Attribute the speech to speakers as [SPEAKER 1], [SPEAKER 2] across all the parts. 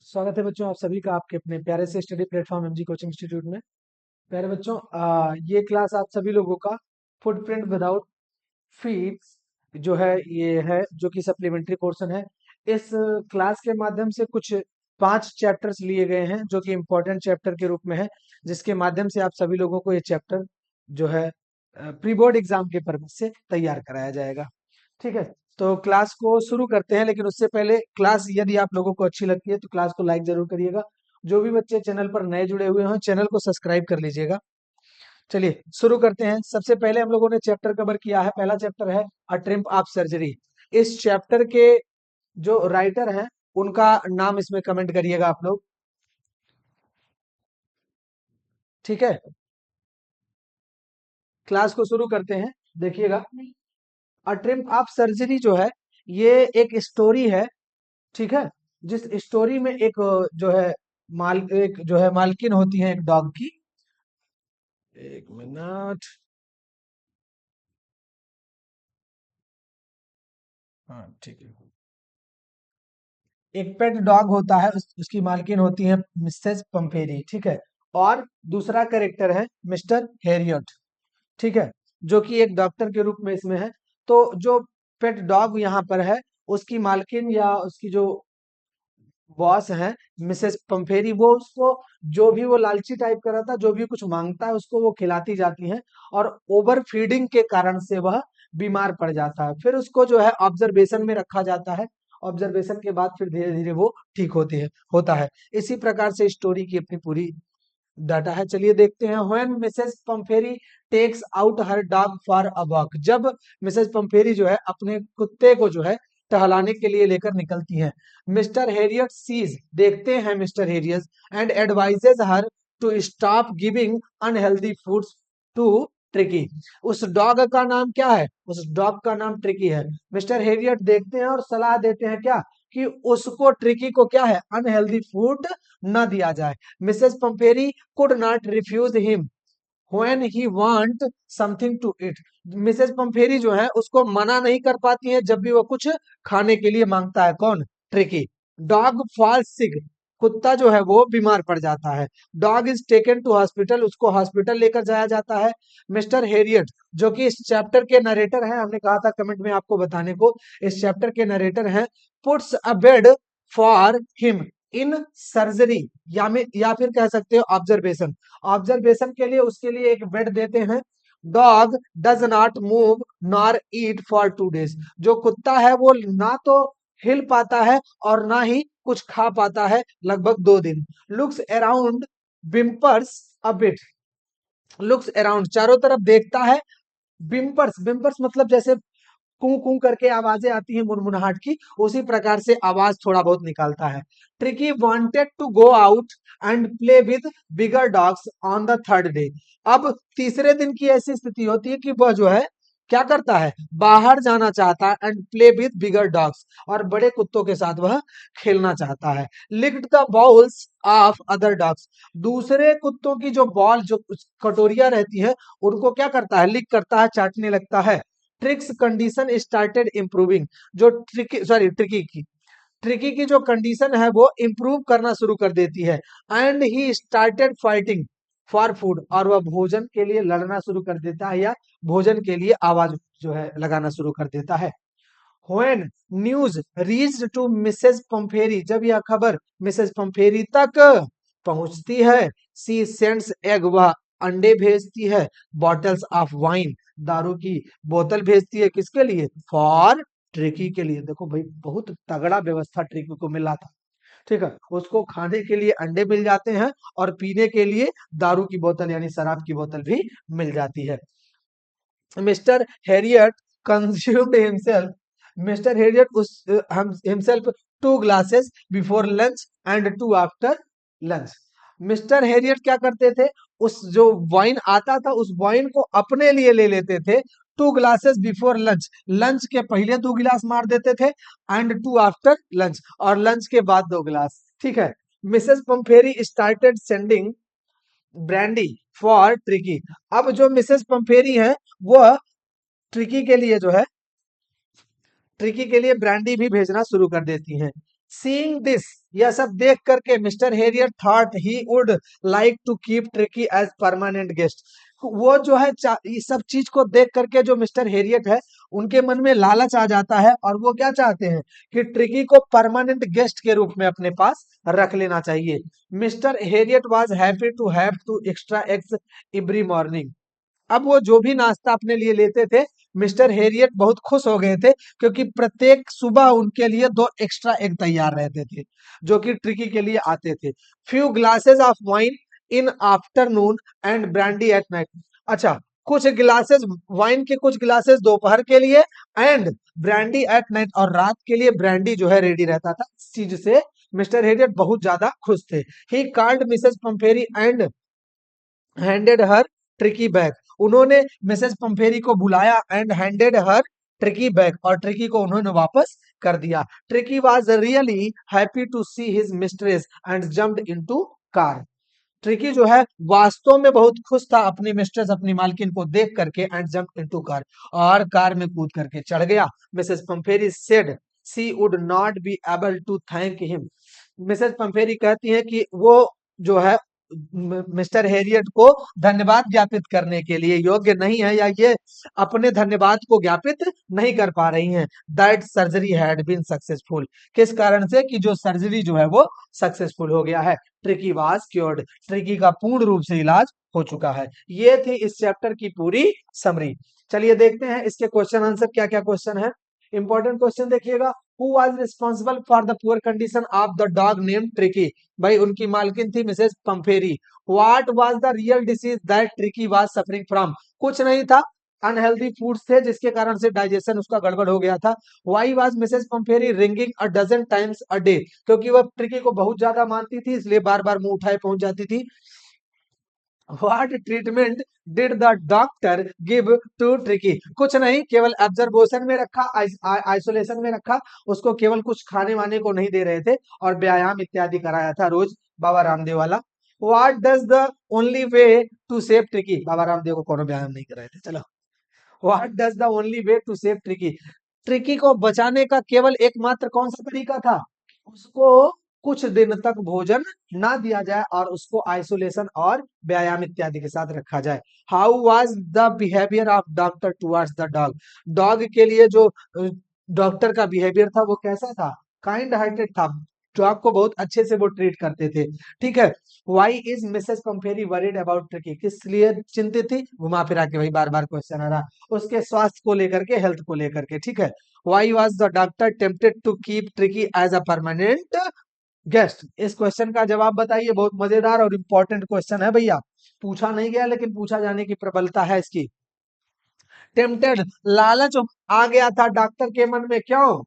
[SPEAKER 1] स्वागत है बच्चों आप सभी का आपके अपने प्यारे से study platform MG coaching institute में। प्यारे बच्चों, ये क्लास आप सभी लोगों का फुटप्रिंट विदाउट फीस जो है ये है जो कि सप्लीमेंट्री पोर्शन है। इस क्लास के माध्यम से कुछ 5 चैप्टर्स लिए गए हैं जो कि इम्पोर्टेंट चैप्टर के रूप में है, जिसके माध्यम से आप सभी लोगों को ये चैप्टर जो है प्री बोर्ड एग्जाम के पर्पज से तैयार कराया जाएगा। ठीक है, तो क्लास को शुरू करते हैं, लेकिन उससे पहले क्लास यदि आप लोगों को अच्छी लगती है तो क्लास को लाइक जरूर करिएगा। जो भी बच्चे चैनल पर नए जुड़े हुए हैं चैनल को सब्सक्राइब कर लीजिएगा। चलिए शुरू करते हैं। सबसे पहले हम लोगों ने चैप्टर कवर किया है। पहला चैप्टर है अ ट्रिम्प ऑफ सर्जरी। इस चैप्टर के जो राइटर हैं उनका नाम इसमें कमेंट करिएगा आप लोग। ठीक है, क्लास को शुरू करते हैं। देखिएगा, अ ट्रिम्प ऑफ सर्जरी जो है ये एक स्टोरी है। ठीक है, जिस स्टोरी में एक जो है एक जो है मालकिन होती है एक डॉग की। एक मिनट। हाँ ठीक है। एक पेट डॉग होता है, उसकी मालकिन होती है मिसेस पंपेरी। ठीक है, और दूसरा कैरेक्टर है मिस्टर हेरियट। ठीक है, जो कि एक डॉक्टर के रूप में इसमें है। तो जो पेट डॉग यहाँ पर है उसकी मालकिन या उसकी जो बॉस है मिसेस पंफेरी, वो उसको जो भी वो लालची टाइप का रहता है, जो भी कुछ मांगता है उसको वो खिलाती जाती है, और ओवर फीडिंग के कारण से वह बीमार पड़ जाता है। फिर उसको जो है ऑब्जर्वेशन में रखा जाता है। ऑब्जर्वेशन के बाद फिर धीरे धीरे वो ठीक होता है। इसी प्रकार से स्टोरी की अपनी पूरी डाटा है। चलिए देखते हैं। When Mrs Pumphrey takes out her dog for a walk. जब मिसेस पंफेरी जो है अपने कुत्ते को जो है टहलाने के लिए लेकर निकलती हैं। मिस्टर हेरियट सीज, देखते हैं mister Herriot, and advises her to stop giving unhealthy foods to Tricki. उस डॉग का नाम क्या है? उस डॉग का नाम ट्रिकी है। मिस्टर हेरियट देखते हैं और सलाह देते हैं क्या, कि उसको ट्रिकी को क्या है, अनहेल्दी फूड न दिया जाए। Mrs Pumphrey could not refuse him when he want something to eat. Mrs Pumphrey जो है उसको मना नहीं कर पाती है जब भी वो कुछ खाने के लिए मांगता है। कौन? ट्रिकी। डॉग फॉल्स सिक, कुत्ता जो है वो बीमार पड़ जाता है। Dog is taken to hospital, उसको हॉस्पिटल लेकर जाया जाता है। मिस्टर हेरियट जो कि इस चैप्टर के नरेटर हैं, हमने कहा था कमेंट में आपको बताने को, इस चैप्टर के नरेटर हैं, puts a bed for him in surgery, या फिर कह सकते हो ऑब्जर्वेशन। ऑब्जर्वेशन के लिए उसके लिए एक बेड देते हैं। Dog does not move nor eat for 2 days। जो कुत्ता है वो ना तो हिल पाता है और ना ही कुछ खा पाता है लगभग 2 दिन। Looks around, whimpers a bit. Looks around, चारों तरफ देखता है। बिम्पर्स, बिम्पर्स मतलब जैसे कू कू करके आवाजें आती हैं मुनमुनाहट की, उसी प्रकार से आवाज थोड़ा बहुत निकालता है। Tricki wanted to go out and play with bigger dogs on the 3rd day। अब तीसरे दिन की ऐसी स्थिति होती है कि वह जो है क्या करता है, बाहर जाना चाहता है, and play with bigger dogs, और बड़े कुत्तों के साथ वह खेलना चाहता है। Licked the balls of other dogs, दूसरे कुत्तों की जो बॉल, जो कटोरिया रहती है, उनको क्या करता है, लिक करता है, चाटने लगता है। ट्रिक्स कंडीशन स्टार्टेड इंप्रूविंग, जो ट्रिकी की जो कंडीशन है वो इंप्रूव करना शुरू कर देती है। And he started fighting for food, और वह भोजन के लिए लड़ना शुरू कर देता है, या भोजन के लिए आवाज जो है लगाना शुरू कर देता है। When news reached to Mrs Pumphrey, जब यह खबर मिसेस पंफेरी तक पहुंचती है, सी सेंड्स एग, वह अंडे भेजती है। बॉटल्स ऑफ वाइन, दारू की बोतल भेजती है, किसके लिए? फॉर ट्रिकी के लिए। देखो भाई, बहुत तगड़ा व्यवस्था ट्रिकी को मिला था। ठीक है, उसको खाने के लिए अंडे मिल जाते हैं और पीने के लिए दारू की बोतल यानी शराब की बोतल भी मिल जाती है। Mr Herriot consumed himself, Mr Herriot उस himself 2 glasses before lunch and 2 after lunch. Mr Herriot क्या करते थे, उस जो वाइन आता था उस वाइन को अपने लिए ले लेते थे। 2 glasses बिफोर लंच, लंच के पहले 2 गिलास मार देते थे, एंड 2 आफ्टर लंच, और लंच के बाद 2 गिलास। ठीक है। Mrs Pumphrey started sending brandy for Tricki. अब जो मिसेस पंफेरी है वह ट्रिकी के लिए जो है, ट्रिकी के लिए ब्रांडी भी भेजना शुरू कर देती हैं। सीइंग दिस, यह सब देख करके mister Herriot thought he would like to keep Tricki as permanent guest. वो जो है ये सब चीज को देख करके जो मिस्टर हेरियट है, उनके मन में लालच आ जाता है और वो क्या चाहते हैं कि ट्रिकी को परमानेंट गेस्ट के रूप में अपने पास रख लेना चाहिए। Mister Herriot was happy to have two extra eggs every morning. अब वो जो भी नाश्ता अपने लिए लेते थे, मिस्टर हेरियट बहुत खुश हो गए थे, क्योंकि प्रत्येक सुबह उनके लिए 2 एक्स्ट्रा एग तैयार रहते थे, जो कि ट्रिकी के लिए आते थे। Few glasses of wine in afternoon and brandy at night. अच्छा, कुछ गिलासेस वाइन के, कुछ गिलासेस दोपहर के लिए, एंड ब्रांडी एट नाइट, और रात के लिए ब्रांडी जो है रेडी रहता था। इस चीज से मिस्टर हेरियट बहुत ज्यादा खुश थे। He called Mrs Pumphrey and handed her Tricki back. उन्होंने मिसेस पंफेरी को बुलाया and handed her Tricki back, और ट्रिकी को उन्होंने वापस कर दिया। Tricki was really happy to see his mistress and jumped into car. Tricki जो है वास्तव में बहुत खुश था अपनी मिस्ट्रेस, अपनी मालकिन को देख करके, एंड जंप्ड इनटू कार, और कार में कूद करके चढ़ गया। Mrs Pumphrey said she would not be able to thank him. Mrs Pumphrey कहती है कि वो जो है मिस्टर हेरियट को धन्यवाद ज्ञापित करने के लिए योग्य नहीं है, या ये अपने धन्यवाद को ज्ञापित नहीं कर पा रही हैं। That surgery had been successful, किस कारण से कि जो सर्जरी जो है वो सक्सेसफुल हो गया है। ट्रिकी वाज क्योर्ड, ट्रिकी का पूर्ण रूप से इलाज हो चुका है। ये थी इस चैप्टर की पूरी समरी। चलिए देखते हैं इसके क्वेश्चन आंसर क्या क्या क्वेश्चन है। इंपॉर्टेंट क्वेश्चन देखिएगा। Who was responsible for the poor condition of the dog name Tricki. भाई उनकी मालकिन थी Mrs Pumphrey. What was the real disease that Tricki was suffering from. कुछ नहीं था, अनहेल्दी फूड्स थे जिसके कारण से डाइजेशन उसका गड़बड़ हो गया था। Why was Mrs Pumphrey ringing a dozen times a day, क्योंकि वह ट्रिकी को बहुत ज्यादा मानती थी, इसलिए बार बार मुंह उठाए पहुंच जाती थी। What treatment did the doctor give to Tricki. कुछ नहीं, केवल ऑब्जर्वेशन में रखा, आइसोलेशन में रखा, उसको केवल कुछ खाने वाने को नहीं दे रहे थे, और व्यायाम इत्यादि कराया था रोज, बाबा रामदेव वाला। What does the only way to save Tricki. Baba Ramdev को कोनो व्यायाम नहीं कराए थे। चलो, what does the only way to save Tricki. Tricki को बचाने का केवल एकमात्र कौन सा तरीका था, उसको कुछ दिन तक भोजन ना दिया जाए और उसको आइसोलेशन और व्यायाम इत्यादि के साथ रखा जाए। How was the behaviour of doctor towards the dog. Dog के लिए जो डॉक्टर का बिहेवियर था वो कैसा था, काइंड हार्टेड था। डॉग को बहुत अच्छे से वो ट्रीट करते थे। ठीक है। Why is Mrs Pumphrey worried about Tricki, किस लिए चिंतित थी, घुमा फिरा के भाई बार बार क्वेश्चन आ रहा, उसके स्वास्थ्य को लेकर के, हेल्थ को लेकर के। ठीक है। Why was the doctor tempted to keep Tricki as a permanent guest. इस क्वेश्चन का जवाब बताइए, बहुत मजेदार और इंपॉर्टेंट क्वेश्चन है भैया, पूछा नहीं गया लेकिन पूछा जाने की प्रबलता है इसकी। टेम्पटेड, लालच आ गया था डॉक्टर के मन में, क्यों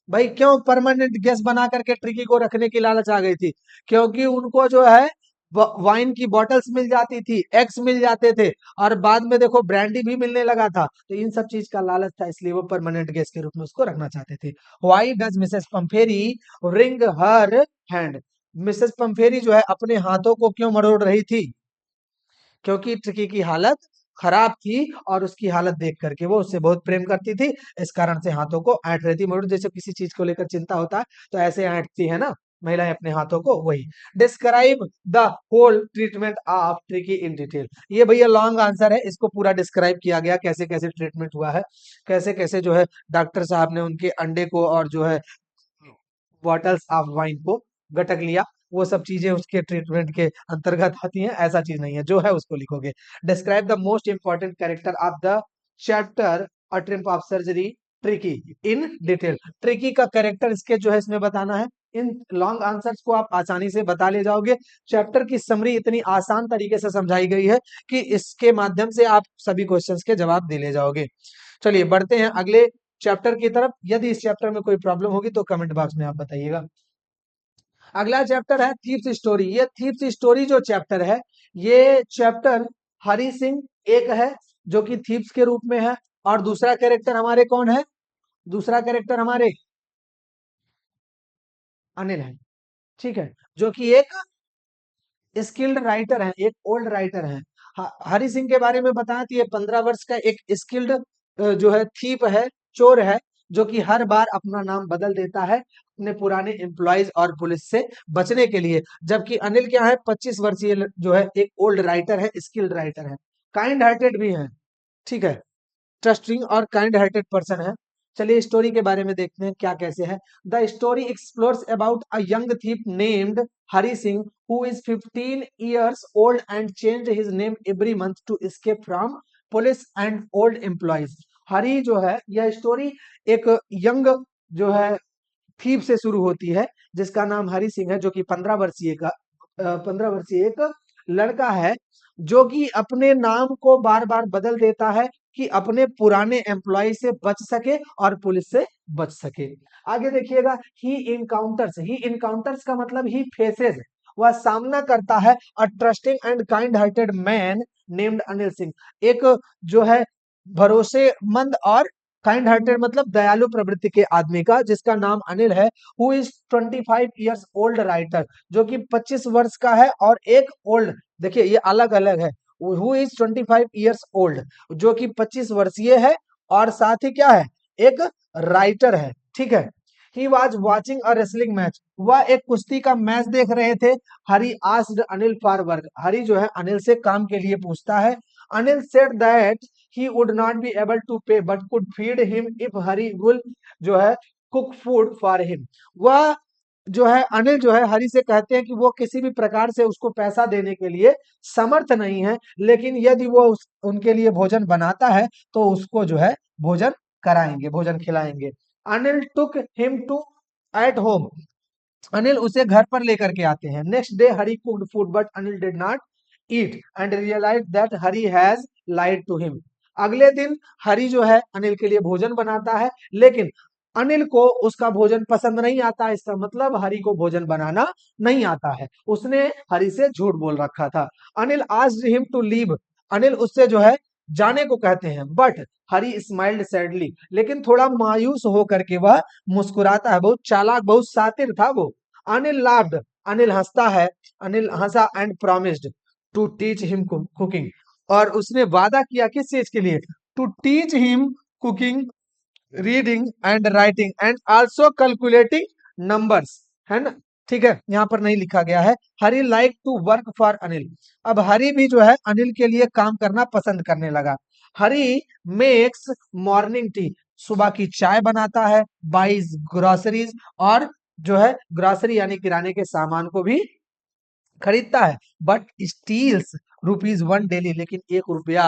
[SPEAKER 1] भाई, क्यों परमानेंट गेस्ट बना करके ट्रिकी को रखने की लालच आ गई थी, क्योंकि उनको जो है वाइन की बॉटल्स मिल जाती थी, एग्स मिल जाते थे, और बाद में देखो ब्रांडी भी मिलने लगा था, तो इन सब चीज का लालच था, इसलिए वो परमानेंट गेस्ट के रूप में उसको रखना चाहते थे। Why does Mrs Pumphrey ring her hand. Mrs Pumphrey जो है अपने हाथों को क्यों मरोड़ रही थी, क्योंकि ट्रिकी की हालत खराब थी, और उसकी हालत देख करके वो उससे बहुत प्रेम करती थी, इस कारण से हाथों को ऐंठ रही थी। मरोड़, जैसे किसी चीज को लेकर चिंता होता है तो ऐसे ऐंठती है ना महिलाएं अपने हाथों को, वही। Describe the whole treatment of Tricki in detail. ये भैया लॉन्ग आंसर है, इसको पूरा डिस्क्राइब किया गया, कैसे कैसे ट्रीटमेंट हुआ है, कैसे कैसे जो है डॉक्टर साहब ने उनके अंडे को और जो है बॉटल्स ऑफ वाइन को गटक लिया, वो सब चीजें उसके ट्रीटमेंट के अंतर्गत आती हैं, ऐसा चीज नहीं है, जो है उसको लिखोगे। Describe the most important character of the chapter a trip of surgery tricky in detail. Tricky का कैरेक्टर इसके जो है इसमें बताना है। इन लॉन्ग आंसर्स को आप आसानी से बता ले जाओगे। चैप्टर की समरी इतनी आसान तरीके से समझाई गई है कि इसके माध्यम से आप सभी क्वेश्चंस के जवाब दे ले जाओगे। चलिए बढ़ते हैं अगले चैप्टर की तरफ। यदि इस चैप्टर में कोई प्रॉब्लम होगी तो कमेंट बॉक्स में आप बताइएगा। अगला चैप्टर है थीव्स स्टोरी। ये थीव्स स्टोरी जो चैप्टर है, ये चैप्टर हरि सिंह एक है जो कि थीव्स के रूप में है, और दूसरा कैरेक्टर हमारे कौन है, दूसरा कैरेक्टर हमारे अनिल है। ठीक है, जो कि एक स्किल्ड राइटर है, एक ओल्ड राइटर है। हरि सिंह के बारे में बताया तो ये 15 वर्ष का एक स्किल्ड जो है थीप है, चोर है, जो कि हर बार अपना नाम बदल देता है। अपने पुराने एम्प्लॉयज और पुलिस से बचने के लिए। जबकि अनिल क्या है, 25 वर्षीय जो है एक ओल्ड राइटर है, स्किल्ड राइटर है, काइंड हार्टेड भी है, ठीक है, ट्रस्टिंग और काइंड हार्टेड पर्सन है। चलिए स्टोरी के बारे में देखते हैं क्या कैसे है। The story explores about a young thief named Hari Singh who is 15 years old and changed his name every month to escape from police and old employers. Hari जो है, यह स्टोरी एक यंग जो है थीप से शुरू होती है जिसका नाम हरी सिंह है, जो कि 15 वर्षीय एक लड़का है जो कि अपने नाम को बार बार बदल देता है कि अपने पुराने एम्प्लॉय से बच सके और पुलिस से बच सके। आगे देखिएगा, ही इनकाउंटर्स का मतलब ही फेसेस, वह सामना करता है a trusting and kind hearted man named Anil Singh, एक जो है भरोसेमंद और काइंड हार्टेड मतलब दयालु प्रवृत्ति के आदमी का जिसका नाम अनिल है। Who is 25 years old writer, जो कि 25 वर्ष का है, और एक ओल्ड, देखिए ये अलग अलग है, हु इज 25 years ओल्ड जो कि 25 वर्षीय है और साथ ही क्या है, एक राइटर है, ठीक है। He was watching a wrestling match, वह एक कुश्ती का मैच देख रहे थे। हरी आस्क्ड अनिल फॉर वर्क, हरी जो है अनिल से काम के लिए पूछता है। Anil said that he would not be able to pay but could feed him if Hari will जो है कुक फूड फॉर हिम। वह जो है अनिल जो है हरी से कहते हैं कि वो किसी भी प्रकार से उसको पैसा देने के लिए समर्थ नहीं है, लेकिन यदि वो उनके लिए भोजन बनाता है तो उसको जो है भोजन कराएंगे, भोजन खिलाएंगे। Anil took him to at home, Anil उसे घर पर लेकर के आते हैं। Next day Hari cooked food but Anil did not eat and realize that Hari has lied to him. अगले दिन हरी जो है अनिल के लिए भोजन बनाता है, लेकिन अनिल को उसका भोजन पसंद नहीं आता। इसका मतलब हरी को भोजन बनाना नहीं आता है, उसने हरी से झूठ बोल रखा था। Anil asked him to leave, Anil उससे जो है जाने को कहते हैं, बट हरी स्माइल्ड सैडली, लेकिन थोड़ा मायूस होकर के वह मुस्कुराता है, बहुत चालाक बहुत शातिर था वो। अनिल लाफ्ड, अनिल हंसता है, अनिल हंसा and promised to teach him cooking, और उसने वादा किया किस चीज के लिए, to teach him cooking, reading and writing and also calculating numbers, है ना, ठीक है, यहाँ पर नहीं लिखा गया है। Hari like to work for Anil, अब हरी भी जो है अनिल के लिए काम करना पसंद करने लगा। हरी मेक्स मॉर्निंग टी, सुबह की चाय बनाता है, बाइज ग्रोसरीज, और जो है ग्रोसरी यानी किराने के सामान को भी खरीदता है। बट स्टील्स ₹1 डेली, लेकिन 1 रुपया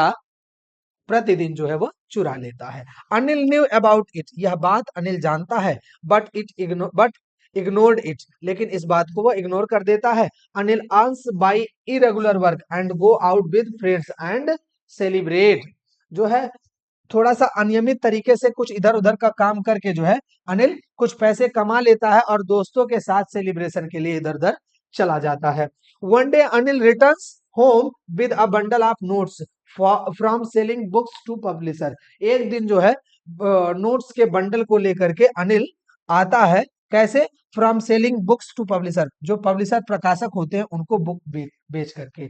[SPEAKER 1] प्रतिदिन जो है वो चुरा लेता है। अनिल न्यू अबाउट इट, यह बात अनिल जानता है, बट इग्नोर्ड इट, लेकिन इस बात को वो इग्नोर कर देता है। Anil earns by irregular work and go out with friends and celebrate, जो है थोड़ा सा अनियमित तरीके से कुछ इधर उधर का काम करके जो है अनिल कुछ पैसे कमा लेता है और दोस्तों के साथ सेलिब्रेशन के लिए इधर उधर चला जाता है। One day Anil returns home with a bundle of notes from selling books to publisher, एक दिन जो है नोट्स के बंडल को लेकर के अनिल आता है, कैसे, from selling books to publisher, जो पब्लिशर प्रकाशक होते हैं उनको बुक बेच करके।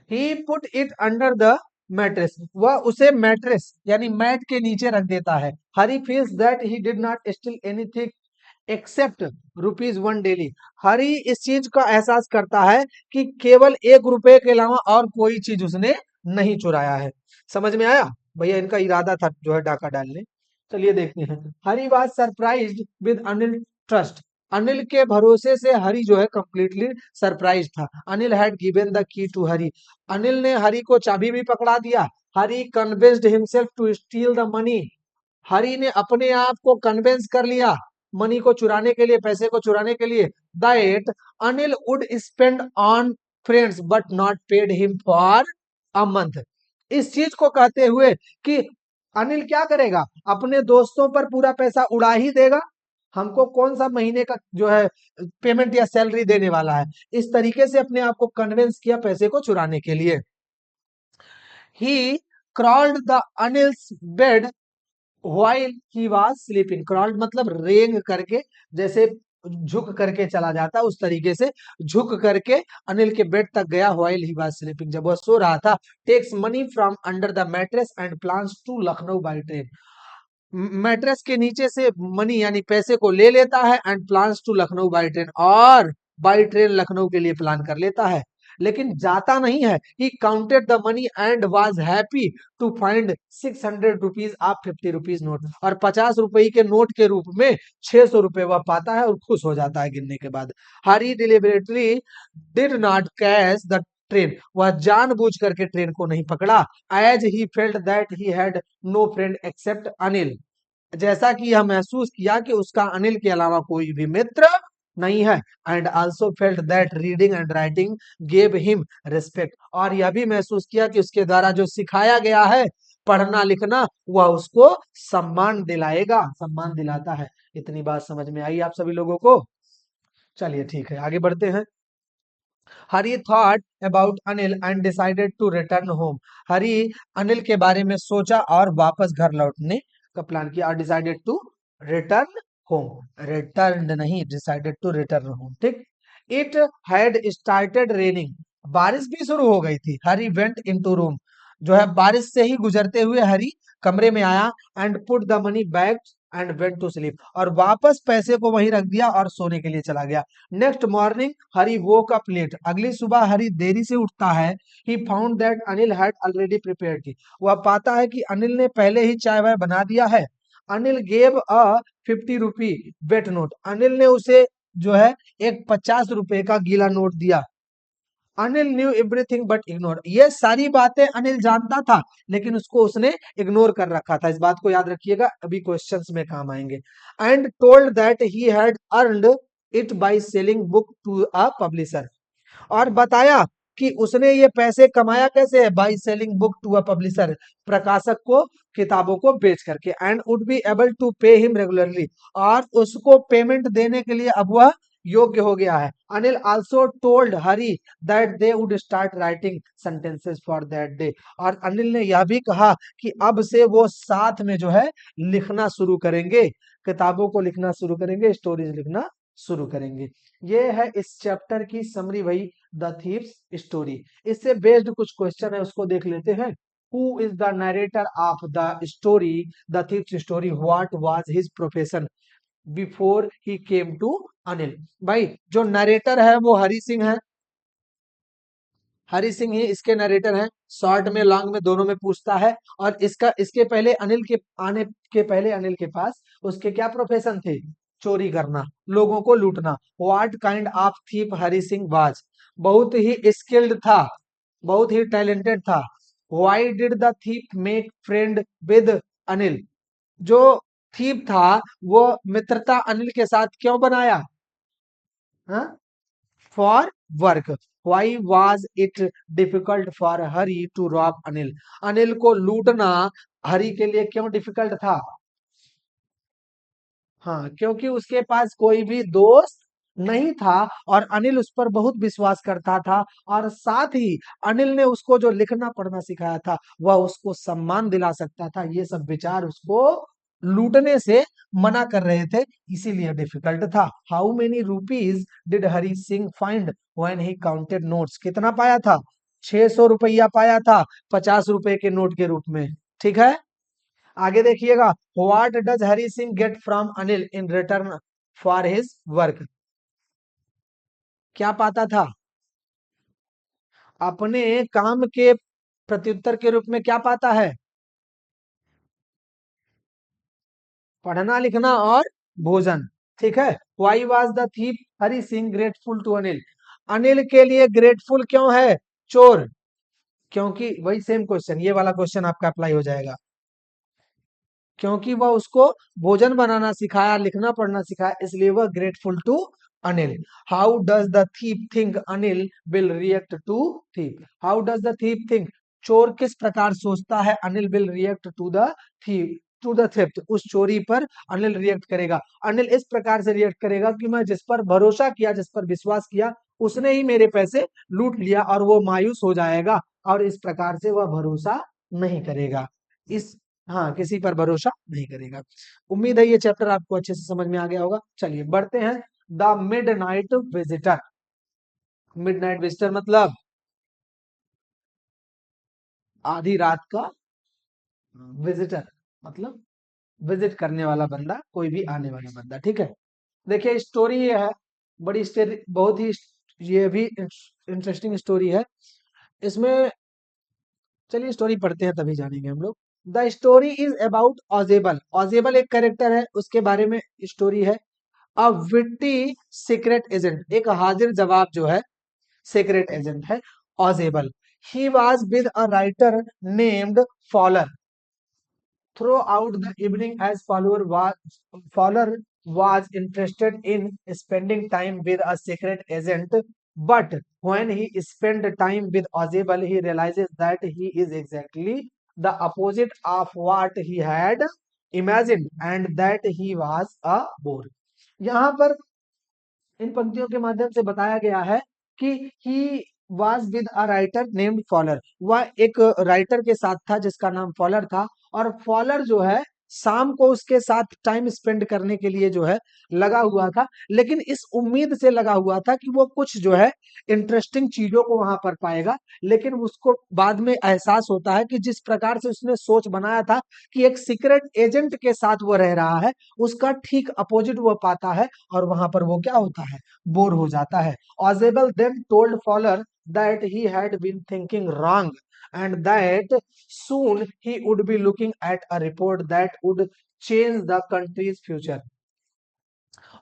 [SPEAKER 1] He put it under the mattress, वह उसे मैट्रेस यानी मैट के नीचे रख देता है। Hari feels that he did not steal anything except ₹1 daily, Hari इस चीज का एहसास करता है कि केवल 1 रुपए के अलावा और कोई चीज उसने नहीं चुराया है। समझ में आया भैया, इनका इरादा था जो है डाका डालने। चलिए देखते हैं। Hari was surprised with Anil trust, Anil के भरोसे से हरी जो है कंप्लीटली सरप्राइज था। Anil had given the key to Hari, Anil ने हरी को चाबी भी पकड़ा दिया। Hari convinced himself to steal the money, Hari ने अपने आप को कन्विंस कर लिया मनी को चुराने के लिए, पैसे को चुराने के लिए, that Anil would spend on friends but not paid him for a month, इस चीज को कहते हुए कि अनिल क्या करेगा, अपने दोस्तों पर पूरा पैसा उड़ा ही देगा, हमको कौन सा महीने का जो है पेमेंट या सैलरी देने वाला है, इस तरीके से अपने आप को कन्विंस किया पैसे को चुराने के लिए। He crawled the Anil's bed while he was sleeping, crawled मतलब रेंग करके, जैसे झुक करके चला जाता उस तरीके से झुक करके अनिल के बेड तक गया while he was sleeping, जब वह सो रहा था। takes money from under the mattress and plans to Lucknow by train, mattress के नीचे से मनी यानी पैसे को ले लेता है and plans to Lucknow by train, और बाई ट्रेन लखनऊ के लिए प्लान कर लेता है, लेकिन जाता नहीं है। He counted the money and was happy to find 600 rupees of 50 rupees note, और 50 रुपए के नोट के रूप में 600 रुपए वह पाता है और खुश हो जाता है गिनने के बाद। Hari deliberately did not catch the train, वह जानबूझ करके ट्रेन को नहीं पकड़ा। As he felt that he had no friend except Anil, जैसा कि यह महसूस किया कि उसका अनिल के अलावा कोई भी मित्र नहीं है। And also felt that reading and writing gave him respect, और यह भी महसूस किया कि उसके द्वारा जो सिखाया गया है पढ़ना लिखना वह उसको सम्मान दिलाएगा, सम्मान दिलाता है। इतनी बात समझ में आई आप सभी लोगों को? चलिए ठीक है, आगे बढ़ते हैं। Hari thought about Anil and decided to return home, Hari Anil के बारे में सोचा और वापस घर लौटने का प्लान किया, और decided to return home, return नहीं, डिसाइडेड टू रिटर्न होम, ठीक। इट हैड स्टार्टेड रेनिंग, बारिश भी शुरू हो गई थी। हरी वेंट इनटू रूम, जो है बारिश से ही गुजरते हुए हरी कमरे में आया, and put the money bag and went to sleep, और वापस पैसे को वहीं रख दिया और सोने के लिए चला गया। नेक्स्ट मॉर्निंग हरी वोक अप लेट, अगली सुबह हरी देरी से उठता है। He found that Anil had already prepared T, वह पाता है कि अनिल ने पहले ही चाय वाय बना दिया है। Anil gave a 50 rupee bet note, Anil ने उसे जो है एक 50 रुपए का गीला नोट दिया। Anil new everything but ignore, ये सारी बातें अनिल जानता था लेकिन उसको उसने इग्नोर कर रखा था, इस बात को याद रखिएगा, अभी क्वेश्चंस में काम आएंगे। And told that he had earned it by selling book to a publisher, और बताया कि उसने ये पैसे कमाया कैसे है, by selling book to a publisher, प्रकाशक को किताबों को बेच करके। And would be able to pay him regularly, और उसको पेमेंट देने के लिए अब वह योग्य हो गया है। Anil also told Hari that they would start writing sentences for that day, और अनिल ने यह भी कहा कि अब से वो साथ में जो है लिखना शुरू करेंगे, किताबों को लिखना शुरू करेंगे, स्टोरीज लिखना शुरू करेंगे। ये है इस चैप्टर की समरी, वही द थीव्स स्टोरी। इससे बेस्ड कुछ क्वेश्चन है, उसको देख लेते हैं। Who is the narrator of the story the thief's story, what was his profession before he came to Anil. भाई जो नरेटर है वो हरि सिंह है, हरि सिंह ही इसके नरेटर हैं। शॉर्ट में लॉन्ग में दोनों में पूछता है, और इसका इसके पहले अनिल के आने के पहले अनिल के पास उसके क्या प्रोफेशन थे, चोरी करना, लोगों को लूटना। What kind of thief Hari Singh was, बहुत ही स्किल्ड था, बहुत ही टैलेंटेड था। Why did the thief make friend with Anil, जो थीप था वो मित्रता अनिल के साथ क्यों बनाया, हाँ, for work. Why was it difficult for Hari to rob Anil, Anil को लूटना हरी के लिए क्यों डिफिकल्ट था, हाँ, क्योंकि उसके पास कोई भी दोस्त नहीं था और अनिल उस पर बहुत विश्वास करता था, और साथ ही अनिल ने उसको जो लिखना पढ़ना सिखाया था वह उसको सम्मान दिला सकता था, ये सब विचार उसको लूटने से मना कर रहे थे, इसीलिए डिफिकल्ट था। How many rupees did Hari Singh find when he counted notes, कितना पाया था, 600 रुपया पाया था 50 रुपए के नोट के रूप में, ठीक है। आगे देखिएगा, what does Hari Singh get from Anil in return for his work, क्या पाता था, अपने काम के प्रत्युत्तर के रूप में क्या पाता है, पढ़ना लिखना और भोजन, ठीक है। Why was the thief Hari Singh grateful to Anil, Anil के लिए ग्रेटफुल क्यों है चोर, क्योंकि वही सेम क्वेश्चन, ये वाला क्वेश्चन आपका अप्लाई हो जाएगा, क्योंकि वह उसको भोजन बनाना सिखाया, लिखना पढ़ना सिखाया, इसलिए वह grateful to Anil. How does the thief think Anil will react to thief, how does the thief think, चोर किस प्रकार सोचता है, Anil will react to the thief, to the theft, उस चोरी पर अनिल रिएक्ट करेगा। अनिल इस प्रकार से रिएक्ट करेगा कि मैं जिस पर भरोसा किया, जिस पर विश्वास किया, उसने ही मेरे पैसे लूट लिया, और वो मायूस हो जाएगा और इस प्रकार से वह भरोसा नहीं करेगा, इस, हाँ, किसी पर भरोसा नहीं करेगा। उम्मीद है ये चैप्टर आपको अच्छे से समझ में आ गया होगा। चलिए बढ़ते हैं, the mid night visitor, mid night visitor मतलब आधी रात का विजिटर, मतलब विजिट करने वाला बंदा, कोई भी आने वाला बंदा, ठीक है। देखिए स्टोरी ये है, बड़ी स्टोरी, बहुत ही ये भी इंटरेस्टिंग स्टोरी है इसमें। चलिए स्टोरी पढ़ते हैं तभी जानेंगे हम लोग। The story is about ऑजेबल। ऑजेबल एक कैरेक्टर है, उसके बारे में स्टोरी है। अ विट्टी सीक्रेट एजेंट, एक हाजिर जवाब जो है सीक्रेट एजेंट है Ausable. He was with a writer named Fowler throughout the evening as Fowler was interested in spending time with a secret agent, but when he spent time with Ozable, he realizes that he is exactly the opposite of what he had imagined and that he was a bore. यहाँ पर इन पंक्तियों के माध्यम से बताया गया है कि he was with a writer named Fowler, वह एक राइटर के साथ था जिसका नाम फॉलर था। और फॉलर जो है शाम को उसके साथ टाइम स्पेंड करने के लिए जो है लगा हुआ था, लेकिन इस उम्मीद से लगा हुआ था कि वो कुछ जो है इंटरेस्टिंग चीजों को वहां पर पाएगा। लेकिन उसको बाद में एहसास होता है कि जिस प्रकार से उसने सोच बनाया था कि एक सीक्रेट एजेंट के साथ वो रह रहा है, उसका ठीक अपोजिट वो पाता है और वहां पर वो क्या होता है, बोर हो जाता है। Ausable then told Fowler that he had been thinking wrong and that soon he would be looking at a report that would change the country's future.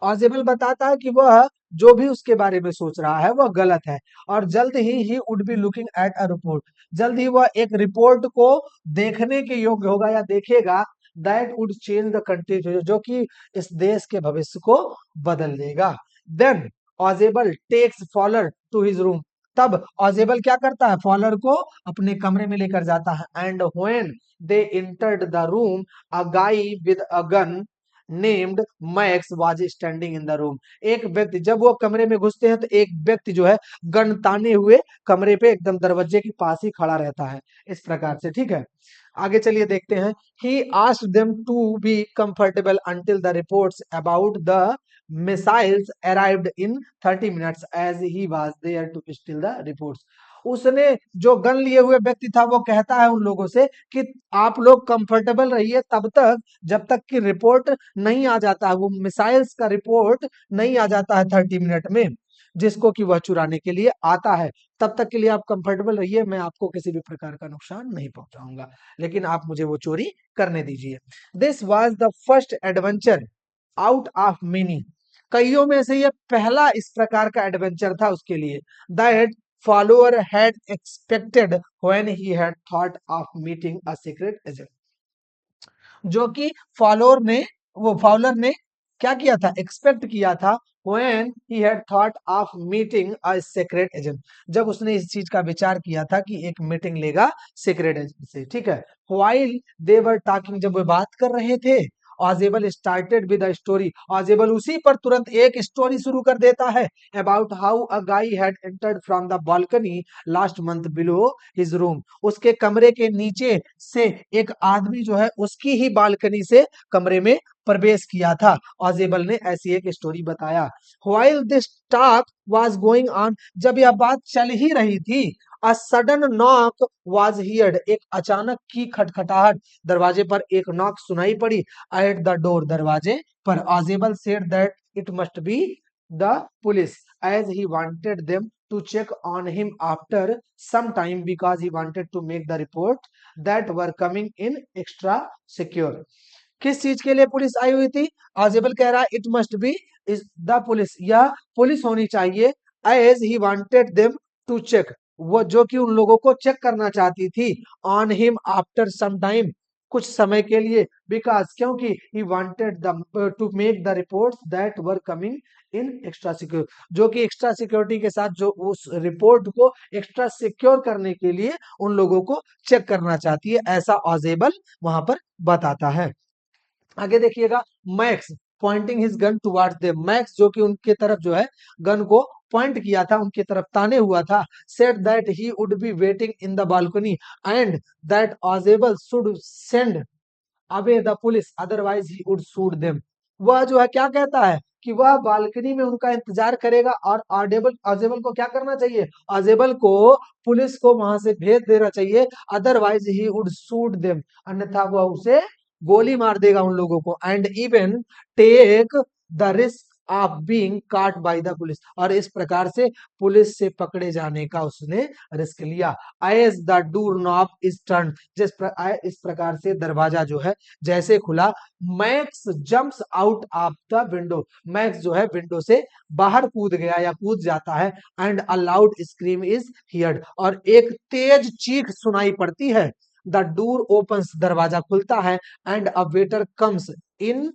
[SPEAKER 1] ऑजेबल बताता है कि वह जो भी उसके बारे में सोच रहा है वह गलत है और जल्द he would be looking at a report, जल्द ही वह एक रिपोर्ट को देखने के योग्य होगा या देखेगा, that would change the country, जो कि इस देश के भविष्य को बदल देगा। Then Ausable takes Fowler to his room, तब ऑजेबल क्या करता है, फॉलर को अपने कमरे में लेकर जाता है। And when they entered the room, a guy with a gun named Max was standing in the room. एक व्यक्ति, जब वो कमरे में घुसते हैं तो एक व्यक्ति जो है गन ताने हुए कमरे पे एकदम दरवाजे के पास ही खड़ा रहता है, इस प्रकार से, ठीक है। आगे चलिए देखते हैं। He asked them to be comfortable until the reports about the missiles arrived in 30 minutes as he was there to steal the reports. उसने, जो गन लिए हुए व्यक्ति था, वो कहता है उन लोगों से कि आप लोग कंफर्टेबल रहिए तब तक जब तक कि रिपोर्ट नहीं आ जाता है, वो मिसाइल्स का रिपोर्ट नहीं आ जाता है 30 मिनट में, जिसको कि वह चुराने के लिए आता है। तब तक के लिए आप कंफर्टेबल रहिए, मैं आपको किसी भी प्रकार का नुकसान नहीं पहुंचाऊंगा, लेकिन आप मुझे वो चोरी करने दीजिए। This was the first adventure out of many, कईयों में से ये पहला इस प्रकार का एडवेंचर था उसके लिए। That follower had expected when he had thought of meeting a secret agent, जो कि फॉलोअर ने क्या किया था, एक्सपेक्ट किया था, when he had thought of meeting a secret agent, जब उसने इस चीज का विचार किया था कि एक मीटिंग लेगा सीक्रेट एजेंट से, ठीक है। व्हाइल दे वर टॉकिंग, जब वे बात कर रहे थे, ऑजेबल स्टार्टेड विद अ स्टोरी, ऑजेबल उसी पर तुरंत एक स्टोरी शुरू कर देता है, about how a guy had entered from the balcony last month below his room, उसके कमरे के नीचे से एक आदमी जो है उसकी ही बालकनी से कमरे में प्रवेश किया था। ऑजेबल ने ऐसी एक स्टोरी बताया। While this talk was going on, जब यह बात चल ही रही थी, a sudden knock was heard, एक अचानक की खटखटाहट, दरवाजे पर एक नॉक सुनाई पड़ी, एट द डोर, दरवाजे पर। Ausable said that it must be the police as he wanted them to check on him after some time because he wanted to make the report that were coming in extra secure. किस चीज के लिए police आई हुई थी, ऑजेबल कह रहा है it must be is the police, यह पुलिस होनी चाहिए, as he wanted them to check, वो जो कि उन लोगों को चेक करना चाहती थी, on him after some time, कुछ समय के लिए, बिकॉज क्योंकि he wanted the to make the reports that were coming in extra secure, जो कि एक्स्ट्रा सिक्योरिटी के साथ जो उस रिपोर्ट को एक्स्ट्रा सिक्योर करने के लिए उन लोगों को चेक करना चाहती है, ऐसा ऑजेबल वहां पर बताता है। आगे देखिएगा, Max pointing his gun towards them, Max जो कि उनके तरफ जो है गन को पॉइंट किया था, उनकी तरफ ताने हुआ था, said that he would be waiting in the balcony and that ऑजेबल should send away the police otherwise he would shoot them, वह जो है क्या कहता है कि वह बालकनी में उनका इंतजार करेगा और ऑडेबल ऑजेबल को क्या करना चाहिए, ऑजेबल को पुलिस को वहां से भेज देना चाहिए, otherwise he would shoot them, अन्यथा वह उसे गोली मार देगा उन लोगों को, and even take the risk of being caught by the police, और इस प्रकार से पुलिस से पकड़े जाने का उसने रिस्क लिया। As the door knob is turn, इस प्रकार से दरवाजा जो है जैसे खुला, Max jumps out of the window, Max जो है विंडो से बाहर कूद गया या कूद जाता है, and a loud scream is heard, और एक तेज चीख सुनाई पड़ती है। द डोर ओपन्स, दरवाजा खुलता है, and a waiter comes in,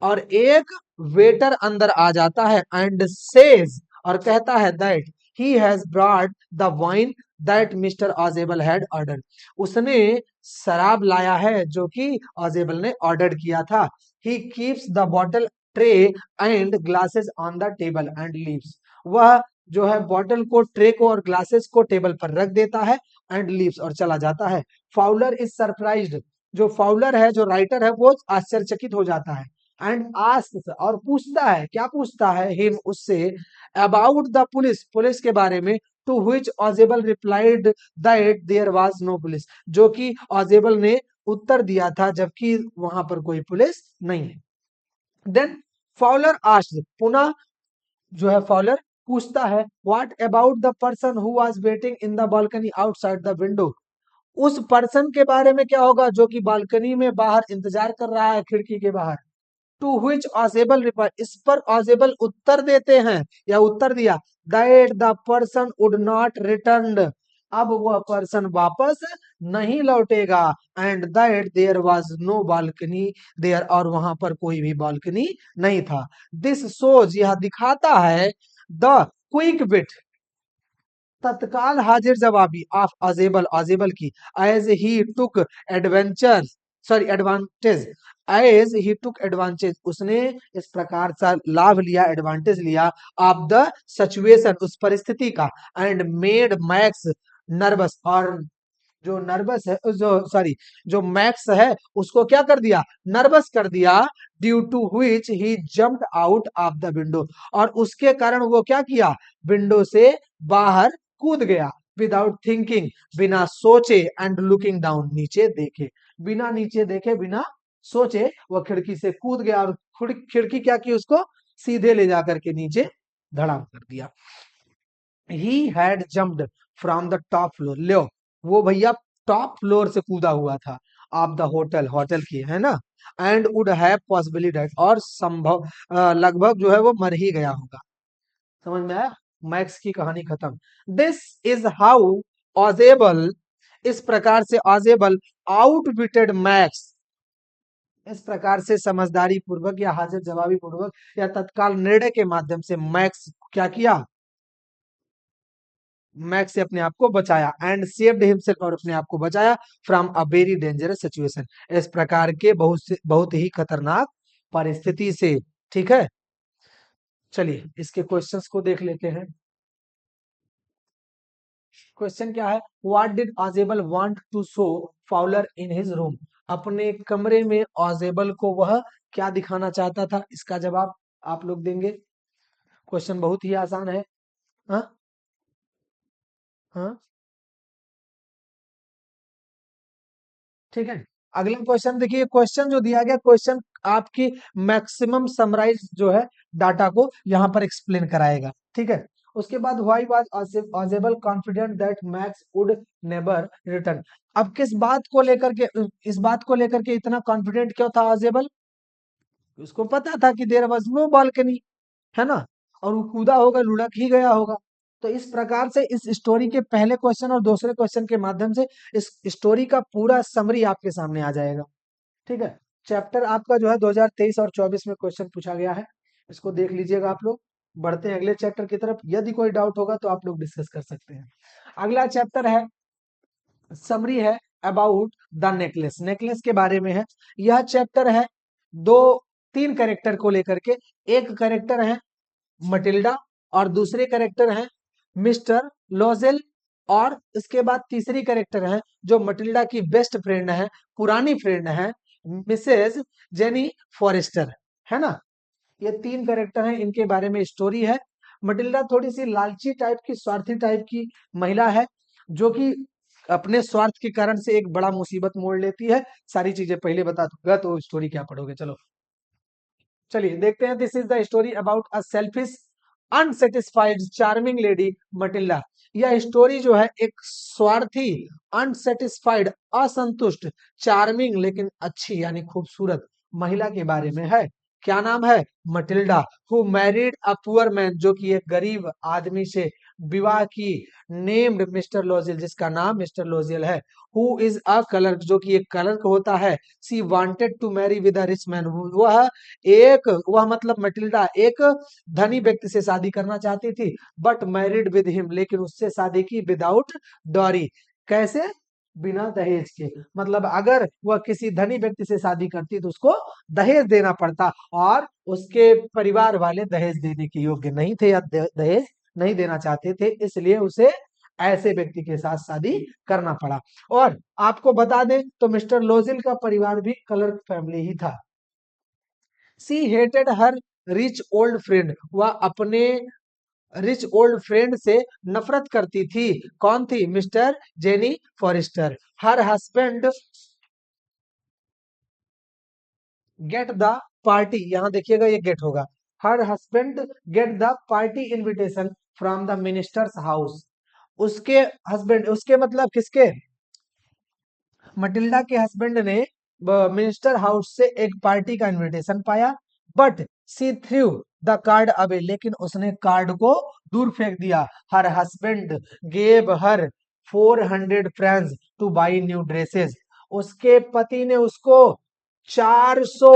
[SPEAKER 1] और एक वेटर अंदर आ जाता है, एंड सेज, और कहता है that he has brought the wine that mister ऑजेबल had order, उसने शराब लाया है जो कि ऑजेबल ने ऑर्डर किया था। He keeps the bottle tray and glasses on the table and leaves, वह जो है बॉटल को, ट्रे को और ग्लासेस को टेबल पर रख देता है, एंड लीव्स, और चला जाता है। फाउलर इज सरप्राइज्ड, जो फाउलर है, जो राइटर है, वो आश्चर्यचकित हो जाता है, एंड आस्क्स, और पूछता है, क्या पूछता है, हिम, उससे, अबाउट द पुलिस, पुलिस के बारे में, to which Ausable replied that there was no police, जो कि ऑजेबल ने उत्तर दिया था जबकि वहां पर कोई पुलिस नहीं है। देन फाउलर आस्क्ड, पुनः जो है फॉलर पूछता है, what about the person who was waiting in the balcony outside the window, उस पर्सन के बारे में क्या होगा जो कि बालकनी में बाहर इंतजार कर रहा है, खिड़की के बाहर। टू व्हिच ऑजेबल रिप्लाई, इस पर ऑजेबल उत्तर देते हैं या उत्तर दिया, that the person would not return, अब वह पर्सन वापस नहीं लौटेगा, and that there was no balcony there, और वहां पर कोई भी बालकनी नहीं था। दिस शोज, यह दिखाता है, द क्विक विट, तत्काल हाजिर जवाबी ऑफ अजेबल, अजेबल की, as he took adventure, sorry advantage, as he took advantage, उसने इस प्रकार से लाभ लिया, एडवांटेज लिया, ऑफ द सिचुएशन, उस परिस्थिति का, एंड मेड मैक्स नर्वस, और जो नर्वस है, जो सॉरी जो मैक्स है उसको क्या कर दिया, नर्वस कर दिया, due to which he jumped out of the window, और उसके कारण वो क्या किया, विंडो से बाहर कूद गया, विदाउट थिंकिंग, बिना सोचे, एंड लुकिंग डाउन, नीचे देखे, बिना नीचे देखे, बिना सोचे वह खिड़की से कूद गया, और खिड़की क्या की, उसको सीधे ले जाकर के नीचे धड़ाम कर दिया। He had jumped from the top floor, लो, वो भैया टॉप फ्लोर से कूदा हुआ था, आप द होटल, होटल की है ना, and would have possibly dead, और संभव लगभग जो है वो मर ही गया होगा। समझ में आया, मैक्स की कहानी खत्म। दिस इज हाउ ऑजेबल, इस प्रकार से ऑजेबल आउटविटेड मैक्स, इस प्रकार से समझदारी पूर्वक या हाजिर जवाबी पूर्वक या तत्काल निर्णय के माध्यम से मैक्स क्या किया, मैक्स से अपने आप को बचाया, एंड सेव्ड हिमसेल्फ, और अपने आप को बचाया, from a very dangerous situation, इस प्रकार के बहुत ही खतरनाक परिस्थिति से। ठीक है, चलिए इसके क्वेश्चंस को देख लेते हैं। क्वेश्चन क्या है, what did Ausable want to show Fowler in his room, अपने कमरे में ऑजेबल को वह क्या दिखाना चाहता था, इसका जवाब आप लोग देंगे। क्वेश्चन बहुत ही आसान है। हाँ हाँ, ठीक है। अगला क्वेश्चन देखिए, क्वेश्चन जो दिया गया, क्वेश्चन आपकी मैक्सिमम समराइज जो है डाटा को यहाँ पर एक्सप्लेन कराएगा। ठीक है, उसके बाद why was ऑजेबल confident that max would never return, अब किस बात को लेकर के, इस बात को लेकर के इतना कॉन्फिडेंट क्यों था ऑजेबल, उसको पता था कि देयर वाज नो बालकनी, है ना, और वो कूदा होगा, लुढ़क ही गया होगा। तो इस प्रकार से इस स्टोरी के पहले क्वेश्चन और दूसरे क्वेश्चन के माध्यम से इस स्टोरी का पूरा समरी आपके सामने आ जाएगा। ठीक है, चैप्टर आपका जो है 2023 और 24 में क्वेश्चन पूछा गया है, इसको देख लीजिएगा आप लोग। बढ़ते हैं अगले चैप्टर की तरफ, यदि कोई डाउट होगा तो आप लोग डिस्कस कर सकते हैं। अगला चैप्टर है, समरी है अबाउट द नेकलेस, नेकलेस के बारे में है। यह चैप्टर है दो तीन कैरेक्टर को लेकर के, एक कैरेक्टर है मटिल्डा, और दूसरे कैरेक्टर हैं मिस्टर लोजेल, और इसके बाद तीसरी कैरेक्टर है जो मटिल्डा की बेस्ट फ्रेंड है, पुरानी फ्रेंड है, मिसेज जेनी फॉरेस्टर, है ना। ये तीन कैरेक्टर हैं, इनके बारे में स्टोरी है। मटिल्डा थोड़ी सी लालची टाइप की, स्वार्थी टाइप की महिला है, जो कि अपने स्वार्थ के कारण से एक बड़ा मुसीबत मोड़ लेती है। सारी चीजें पहले बता दूंगा, तो स्टोरी क्या पढ़ोगे। चलो चलिए देखते हैं। This is the story about a selfish unsatisfied charming lady Matilda. यह स्टोरी जो है एक स्वार्थी, अनसेटिस्फाइड, असंतुष्ट, चार्मिंग लेकिन अच्छी यानी खूबसूरत महिला के बारे में है। क्या नाम है? Matilda. Who married a poor man, जो कि एक गरीब आदमी से विवाह की। नेम्ड मिस्टर लोजियल, जिसका नाम मिस्टर लोजियल है। हु इज अ क्लर्क, जो कि एक क्लर्क होता है। She wanted to marry with a rich man, वह मतलब मटिल्डा एक धनी व्यक्ति से शादी करना चाहती थी। बट मैरिड विद हिम, लेकिन उससे शादी की विदाउट डॉरी। कैसे? बिना दहेज के। मतलब अगर वह किसी धनी व्यक्ति से शादी करती तो उसको दहेज देना पड़ता, और उसके परिवार वाले दहेज देने के योग्य नहीं थे या दहेज नहीं देना चाहते थे, इसलिए उसे ऐसे व्यक्ति के साथ शादी करना पड़ा। और आपको बता दें तो मिस्टर लोजिल का परिवार भी क्लर्क फैमिली ही था। सी हेटेड हर रिच ओल्ड फ्रेंड, वह अपने रिच ओल्ड फ्रेंड से नफरत करती थी। कौन थी? Mister Jenny Forestier. Her husband get the party, यहां देखिएगा ये गेट होगा। Her husband get the party invitation from the minister's house. उसके हस्बैंड, उसके मतलब किसके? मटिल्डा के हस्बैंड ने मिनिस्टर हाउस से एक पार्टी का इनविटेशन पाया। But she threw the card away, लेकिन उसने कार्ड को दूर फेंक दिया। Her husband gave her 400 friends to buy new dresses, उसके पति ने उसको 400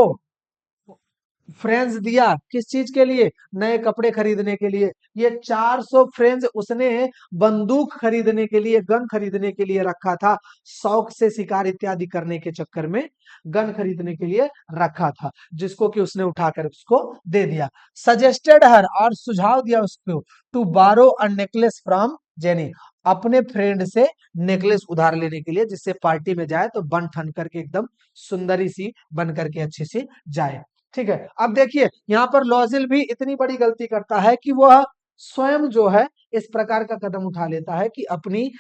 [SPEAKER 1] फ्रेंड्स दिया। किस चीज के लिए? नए कपड़े खरीदने के लिए। ये 400 फ्रेंड्स उसने बंदूक खरीदने के लिए, गन खरीदने के लिए रखा था। शौक से शिकार इत्यादि करने के चक्कर में गन खरीदने के लिए रखा था, जिसको कि उसने उठाकर उसको दे दिया। सजेस्टेड हर, और सुझाव दिया उसको, टू बारो अ नेकलेस फ्रॉम जेनी, अपने फ्रेंड से नेकलेस उधार लेने के लिए, जिससे पार्टी में जाए तो बन ठन करके एकदम सुंदरी सी बन करके अच्छी सी जाए। ठीक है, अब देखिए यहाँ पर लॉजिल भी इतनी बड़ी गलती करता है कि वह स्वयं जो है इस प्रकार का कदम उठा लेता है कि अपनी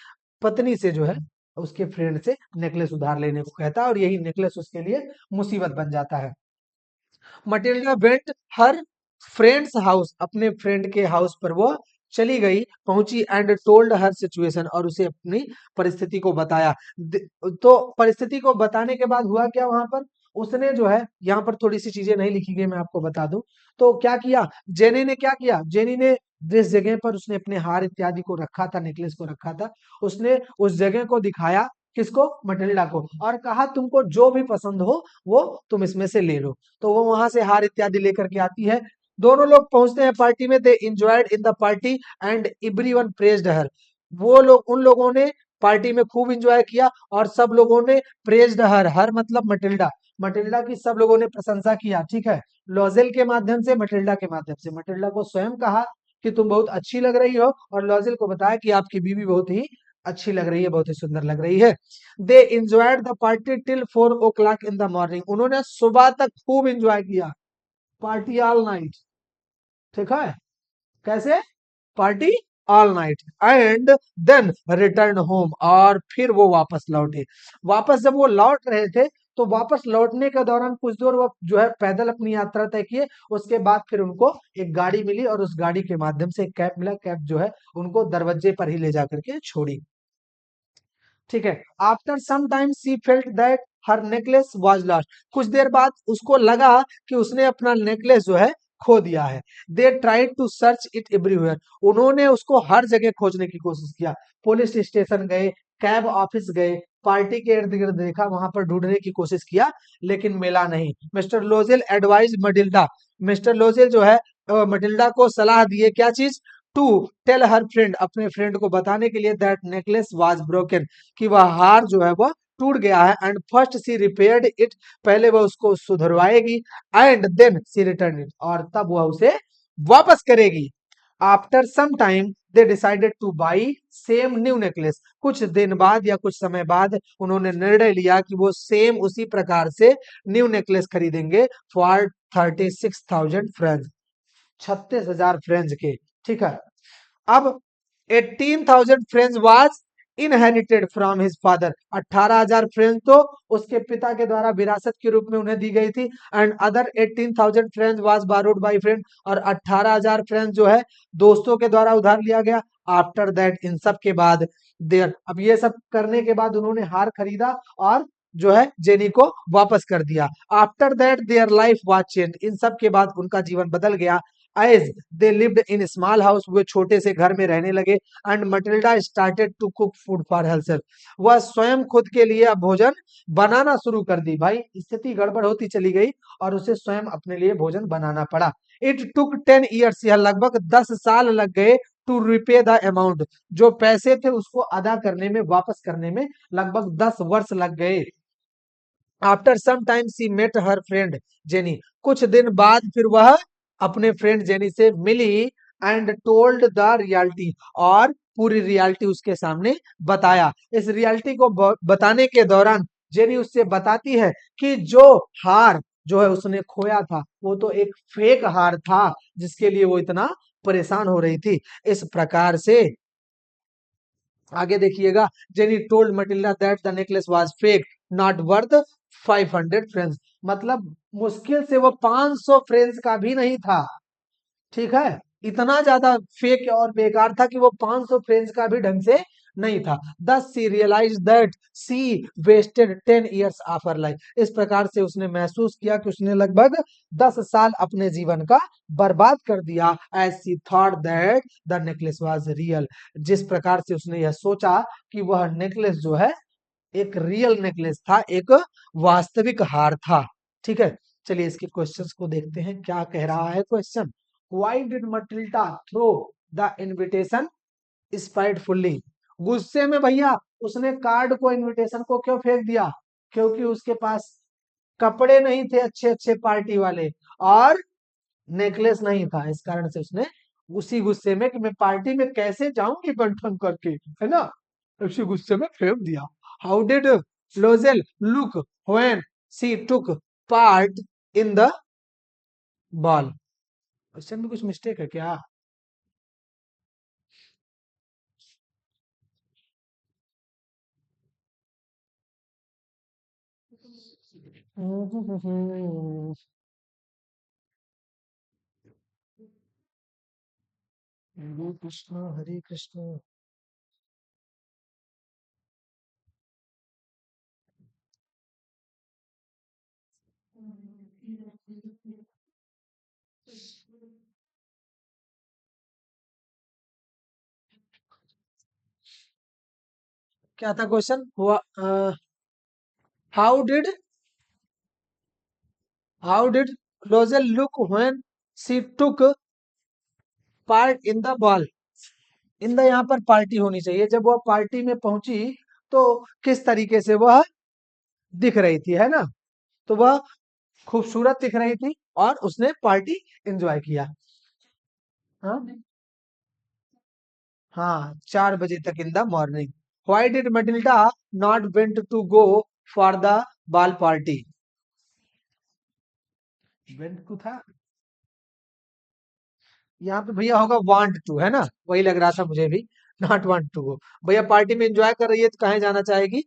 [SPEAKER 1] पत्नी से जो है उसके फ्रेंड से नेकलेस उधार लेने को कहता है, और यही नेकलेस उसके लिए मुसीबत बन जाता है। मटिल्डा वेंट हर फ्रेंड्स हाउस, अपने फ्रेंड के हाउस पर वो चली गई, पहुंची, एंड टोल्ड हर सिचुएशन, और उसे अपनी परिस्थिति को बताया। तो परिस्थिति को बताने के बाद हुआ क्या वहां पर? उसने जो है, यहाँ पर थोड़ी सी चीजें नहीं लिखी गई, मैं आपको बता दूं। तो क्या किया जेनी ने? क्या किया जेनी ने? जिस जगह पर उसने अपने हार इत्यादि को रखा था, नेकलेस को रखा था, उसने उस जगह को दिखाया। किसको? मटिल्डा को। और कहा तुमको जो भी पसंद हो वो तुम इसमें से ले लो। तो वो वहां से हार इत्यादि लेकर के आती है। दोनों लोग पहुंचते हैं पार्टी में। They enjoyed in the party and everyone praised her, वो लोग, उन लोगों ने पार्टी में खूब इंजॉय किया, और सब लोगों ने प्रेज्ड हर, हर मतलब मटिल्डा, मटिल्डा की सब लोगों ने प्रशंसा किया। ठीक है, लॉजेल के माध्यम से, मटिल्डा के माध्यम से। मटिल्डा को स्वयं कहा कि तुम बहुत अच्छी लग रही हो, और लॉजेल को बताया कि आपकी बीवी बहुत ही अच्छी लग रही है, बहुत ही सुंदर लग रही है। They enjoyed the party till 4 o'clock in the morning, उन्होंने सुबह तक खूब इंजॉय किया। Party all night. ठीक है, कैसे? Party all night, and then return home, और फिर वो वापस लौटे। वापस जब वो लौट रहे थे, तो वापस लौटने के दौरान कुछ दूर वो जो है पैदल अपनी यात्रा तय किए। उसके बाद फिर उनको एक गाड़ी मिली, और उस गाड़ी के माध्यम से एक कैब मिला। कैब जो है उनको दरवाजे पर ही ले जाकर के छोड़ी। ठीक है, after some time she felt that her necklace was lost, कुछ देर बाद उसको लगा कि उसने अपना नेकलेस जो है खो दिया है। They tried to search it everywhere, उन्होंने उसको हर जगह खोजने की कोशिश किया। पुलिस स्टेशन गए, कैब ऑफिस गए, पार्टी के इर्द गिर्द देखा, वहां पर ढूंढने की कोशिश किया, लेकिन मिला नहीं। मिस्टर लोजेल एडवाइज मटिल्डा, मिस्टर लोजेल जो है मटिल्डा को सलाह दिए। क्या चीज? टू टेल हर फ्रेंड, अपने फ्रेंड को बताने के लिए, दैट नेकलेस वाज ब्रोकन, कि वह हार जो है वह टूट गया है। And first she repaired it, पहले वह उसको सुधरवाएगी। And then she return it, और तब वह उसे वापस करेगी। After some time they decided to buy same new necklace, कुछ दिन बाद या कुछ समय बाद उन्होंने निर्णय लिया कि वो सेम उसी प्रकार से न्यू नेकलेस खरीदेंगे फॉर 36,000 फ्रेंच, 36,000 फ्रेंच के। ठीक है, अब 18,000 French was inherited from his father. 18,000 French तो उसके पिता के द्वारा विरासत के रूप में उन्हें दी गई थी। And other 18,000 French was borrowed by friend, और 18,000 फ्रेंच जो है दोस्तों के द्वारा उधार लिया गया। आफ्टर दैट, इन सब के बाद, देयर, अब ये सब करने के बाद उन्होंने हार खरीदा और जो है जेनी को वापस कर दिया। After that their life was change, इन सब के बाद उनका जीवन बदल गया। As they lived in small house, वो छोटे से घर में रहने लगे। And Matilda started to cook food for herself, वह स्वयं खुद के लिए अब भोजन बनाना शुरू कर दी। भाई स्थिति गड़बड़ होती चली गई और उसे स्वयं अपने लिए भोजन बनाना पड़ा। इट टुक 10 years, यह लगभग 10 साल लग गए। टू रिपे द अमाउंट, जो पैसे थे उसको अदा करने में, वापस करने में लगभग 10 वर्ष लग गए। After some time she met her friend Jenny, कुछ दिन बाद फिर वह अपने फ्रेंड जेनी से मिली। एंड टोल्ड द रियलिटी, और पूरी रियलिटी उसके सामने बताया। इस रियलिटी को बताने के दौरान जेनी उससे बताती है कि जो हार जो है उसने खोया था वो तो एक फेक हार था, जिसके लिए वो इतना परेशान हो रही थी। इस प्रकार से आगे देखिएगा, jenny told Matilda that the necklace was fake, not worth 500 French, मतलब मुश्किल से वो 500 फ्रेंच का भी नहीं था। ठीक है, इतना ज्यादा फेक और बेकार था कि वो 500 फ्रेंच का भी ढंग से नहीं था। Thus she realise that she wasted 10 years of her life, इस प्रकार से उसने महसूस किया कि उसने लगभग 10 साल अपने जीवन का बर्बाद कर दिया। As she thought that the necklace was real, जिस प्रकार से उसने यह सोचा कि वह नेकलेस जो है एक रियल नेकलेस था, एक वास्तविक हार था। ठीक है, चलिए इसके क्वेश्चंस को देखते हैं, क्या कह रहा है question. Why did Matilda throw the invitation spitefully, गुस्से में भैया उसने कार्ड को, इनविटेशन को क्यों फेंक दिया? क्योंकि उसके पास कपड़े नहीं थे अच्छे अच्छे पार्टी वाले, और नेकलेस नहीं था। इस कारण से उसने उसी गुस्से में कि मैं पार्टी में कैसे जाऊंगी बन ठन करके, है ना, उसी गुस्से में फेंक दिया। How did लोजेल look when she took part in the ball, question में कुछ मिस्टेक है क्या? हरे कृष्णा हरे कृष्णा। क्या था question? How did how did लोजेल look when she took part in the ball, in the यहाँ पर पार्टी होनी चाहिए। जब वह पार्टी में पहुंची तो किस तरीके से वह दिख रही थी, है ना, तो वह खूबसूरत दिख रही थी और उसने पार्टी एंजॉय किया। हाँ, हाँ, 4 बजे तक in the morning. Why did Matilda not went to go for the ball party, went to था, यहाँ पे भैया होगा वांट टू, है ना, वही लग रहा था मुझे भी। नॉट वांट टू गो, भैया पार्टी में एंजॉय कर रही है तो कहाँ जाना चाहेगी?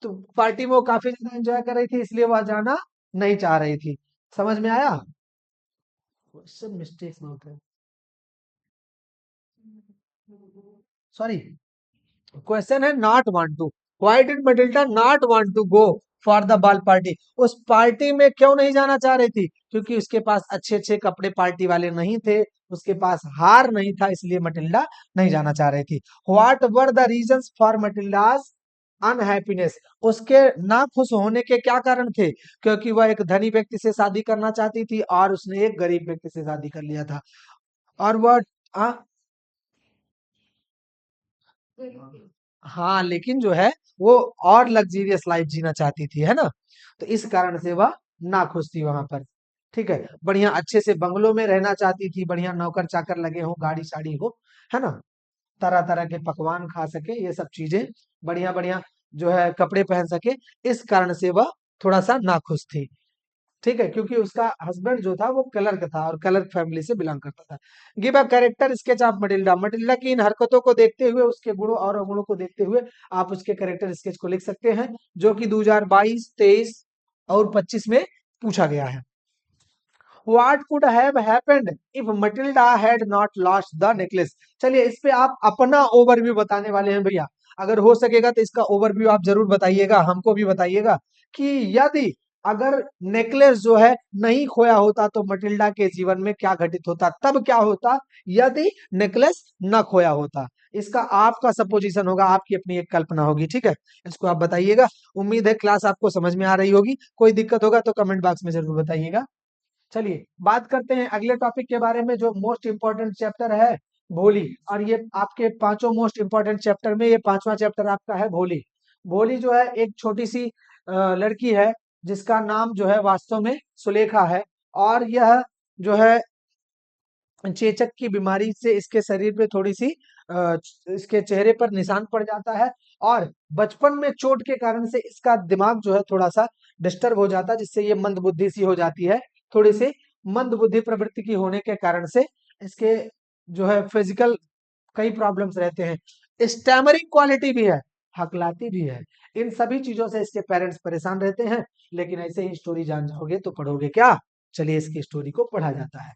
[SPEAKER 1] तो पार्टी में वो काफी ज्यादा एंजॉय कर रही थी, इसलिए वह जाना नहीं चाह रही थी। समझ में आया? सब मिस्टेक बहुत है, सॉरी। क्वेश्चन है not want to, why did Matilda not want to go for the ball party, उस पार्टी में क्यों नहीं जाना चाह रही थी? क्योंकि उसके पास अच्छे अच्छे कपड़े पार्टी वाले नहीं थे, उसके पास हार नहीं था, इसलिए मटिल्डा नहीं जाना चाह रही थी। What were the reasons for Matilda's unhappiness, उसके ना खुश होने के क्या कारण थे? क्योंकि वह एक धनी व्यक्ति से शादी करना चाहती थी और उसने एक गरीब व्यक्ति से शादी कर लिया था। और वह, हाँ, हाँ, लेकिन जो है वो और लग्जीरियस लाइफ जीना चाहती थी, है ना, तो इस कारण से वह नाखुश थी वहां पर। ठीक है, बढ़िया अच्छे से बंगलों में रहना चाहती थी, बढ़िया नौकर चाकर लगे हो, गाड़ी साड़ी हो, है ना, तरह तरह के पकवान खा सके, ये सब चीजें, बढ़िया बढ़िया जो है कपड़े पहन सके, इस कारण से वह थोड़ा सा नाखुश थी। ठीक है, क्योंकि उसका हस्बैंड जो था वो क्लर्क था और क्लर्क फैमिली से बिलोंग करता था। Give a character sketch of Matilda. Matilda की इन हरकतों को देखते हुए, उसके गुणों और अवगुणों को देखते हुए आप उसके कैरेक्टर स्केच को लिख सकते हैं, जो कि 2022, 23 और 25 में पूछा गया है। What could have happened if Matilda had not lost the necklace? चलिए इस पे आप अपना ओवरव्यू बताने वाले हैं भैया। अगर हो सकेगा तो इसका ओवरव्यू आप जरूर बताइएगा, हमको भी बताइएगा कि यदि अगर नेकलेस जो है नहीं खोया होता तो मटिल्डा के जीवन में क्या घटित होता, तब क्या होता यदि नेकलेस न खोया होता। इसका आपका सपोजिशन होगा, आपकी अपनी एक कल्पना होगी, ठीक है। इसको आप बताइएगा। उम्मीद है क्लास आपको समझ में आ रही होगी। कोई दिक्कत होगा तो कमेंट बॉक्स में जरूर बताइएगा। चलिए बात करते हैं अगले टॉपिक के बारे में, जो मोस्ट इंपॉर्टेंट चैप्टर है भोली। और ये आपके पांचों मोस्ट इंपॉर्टेंट चैप्टर में ये पांचवा चैप्टर आपका है भोली। भोली जो है एक छोटी सी लड़की है, जिसका नाम जो है वास्तव में सुलेखा है। और यह जो है चेचक की बीमारी से इसके शरीर पे थोड़ी सी इसके चेहरे पर निशान पड़ जाता है। और बचपन में चोट के कारण से इसका दिमाग जो है थोड़ा सा डिस्टर्ब हो जाता है, जिससे ये मंद बुद्धि सी हो जाती है। थोड़ी सी मंद बुद्धि प्रवृत्ति की होने के कारण से इसके जो है फिजिकल कई प्रॉब्लम्स रहते हैं। स्टैमरिंग क्वालिटी भी है, हकलाती भी है। इन सभी चीजों से इसके पेरेंट्स परेशान रहते हैं। लेकिन ऐसे ही स्टोरी जान जाओगे तो पढ़ोगे क्या। चलिए इसकी स्टोरी को पढ़ा जाता है।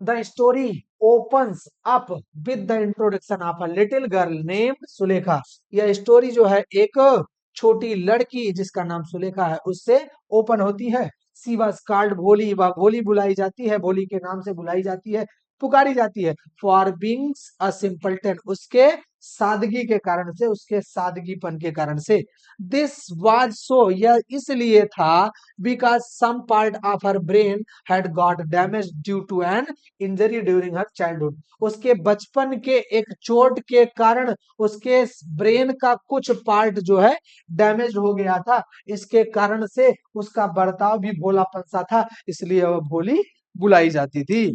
[SPEAKER 1] The story opens up with the introduction of a little girl named Sulekha. यह स्टोरी जो है एक छोटी लड़की जिसका नाम सुलेखा है उससे ओपन होती है। सी वॉज कॉल्ड भोली, वह भोली बुलाई जाती है, भोली के नाम से बुलाई जाती है, पुकारी जाती है। फॉर बींग्स अ सिंपलटन, उसके सादगी के कारण से, उसके सादगीपन के कारण से। दिस वाज सो, यह इसलिए था because some part of her brain had got damage due to an injury during her childhood. उसके बचपन के एक चोट के कारण उसके ब्रेन का कुछ पार्ट जो है डैमेज हो गया था। इसके कारण से उसका बर्ताव भी भोलापन सा था, इसलिए वह भोली बुलाई जाती थी।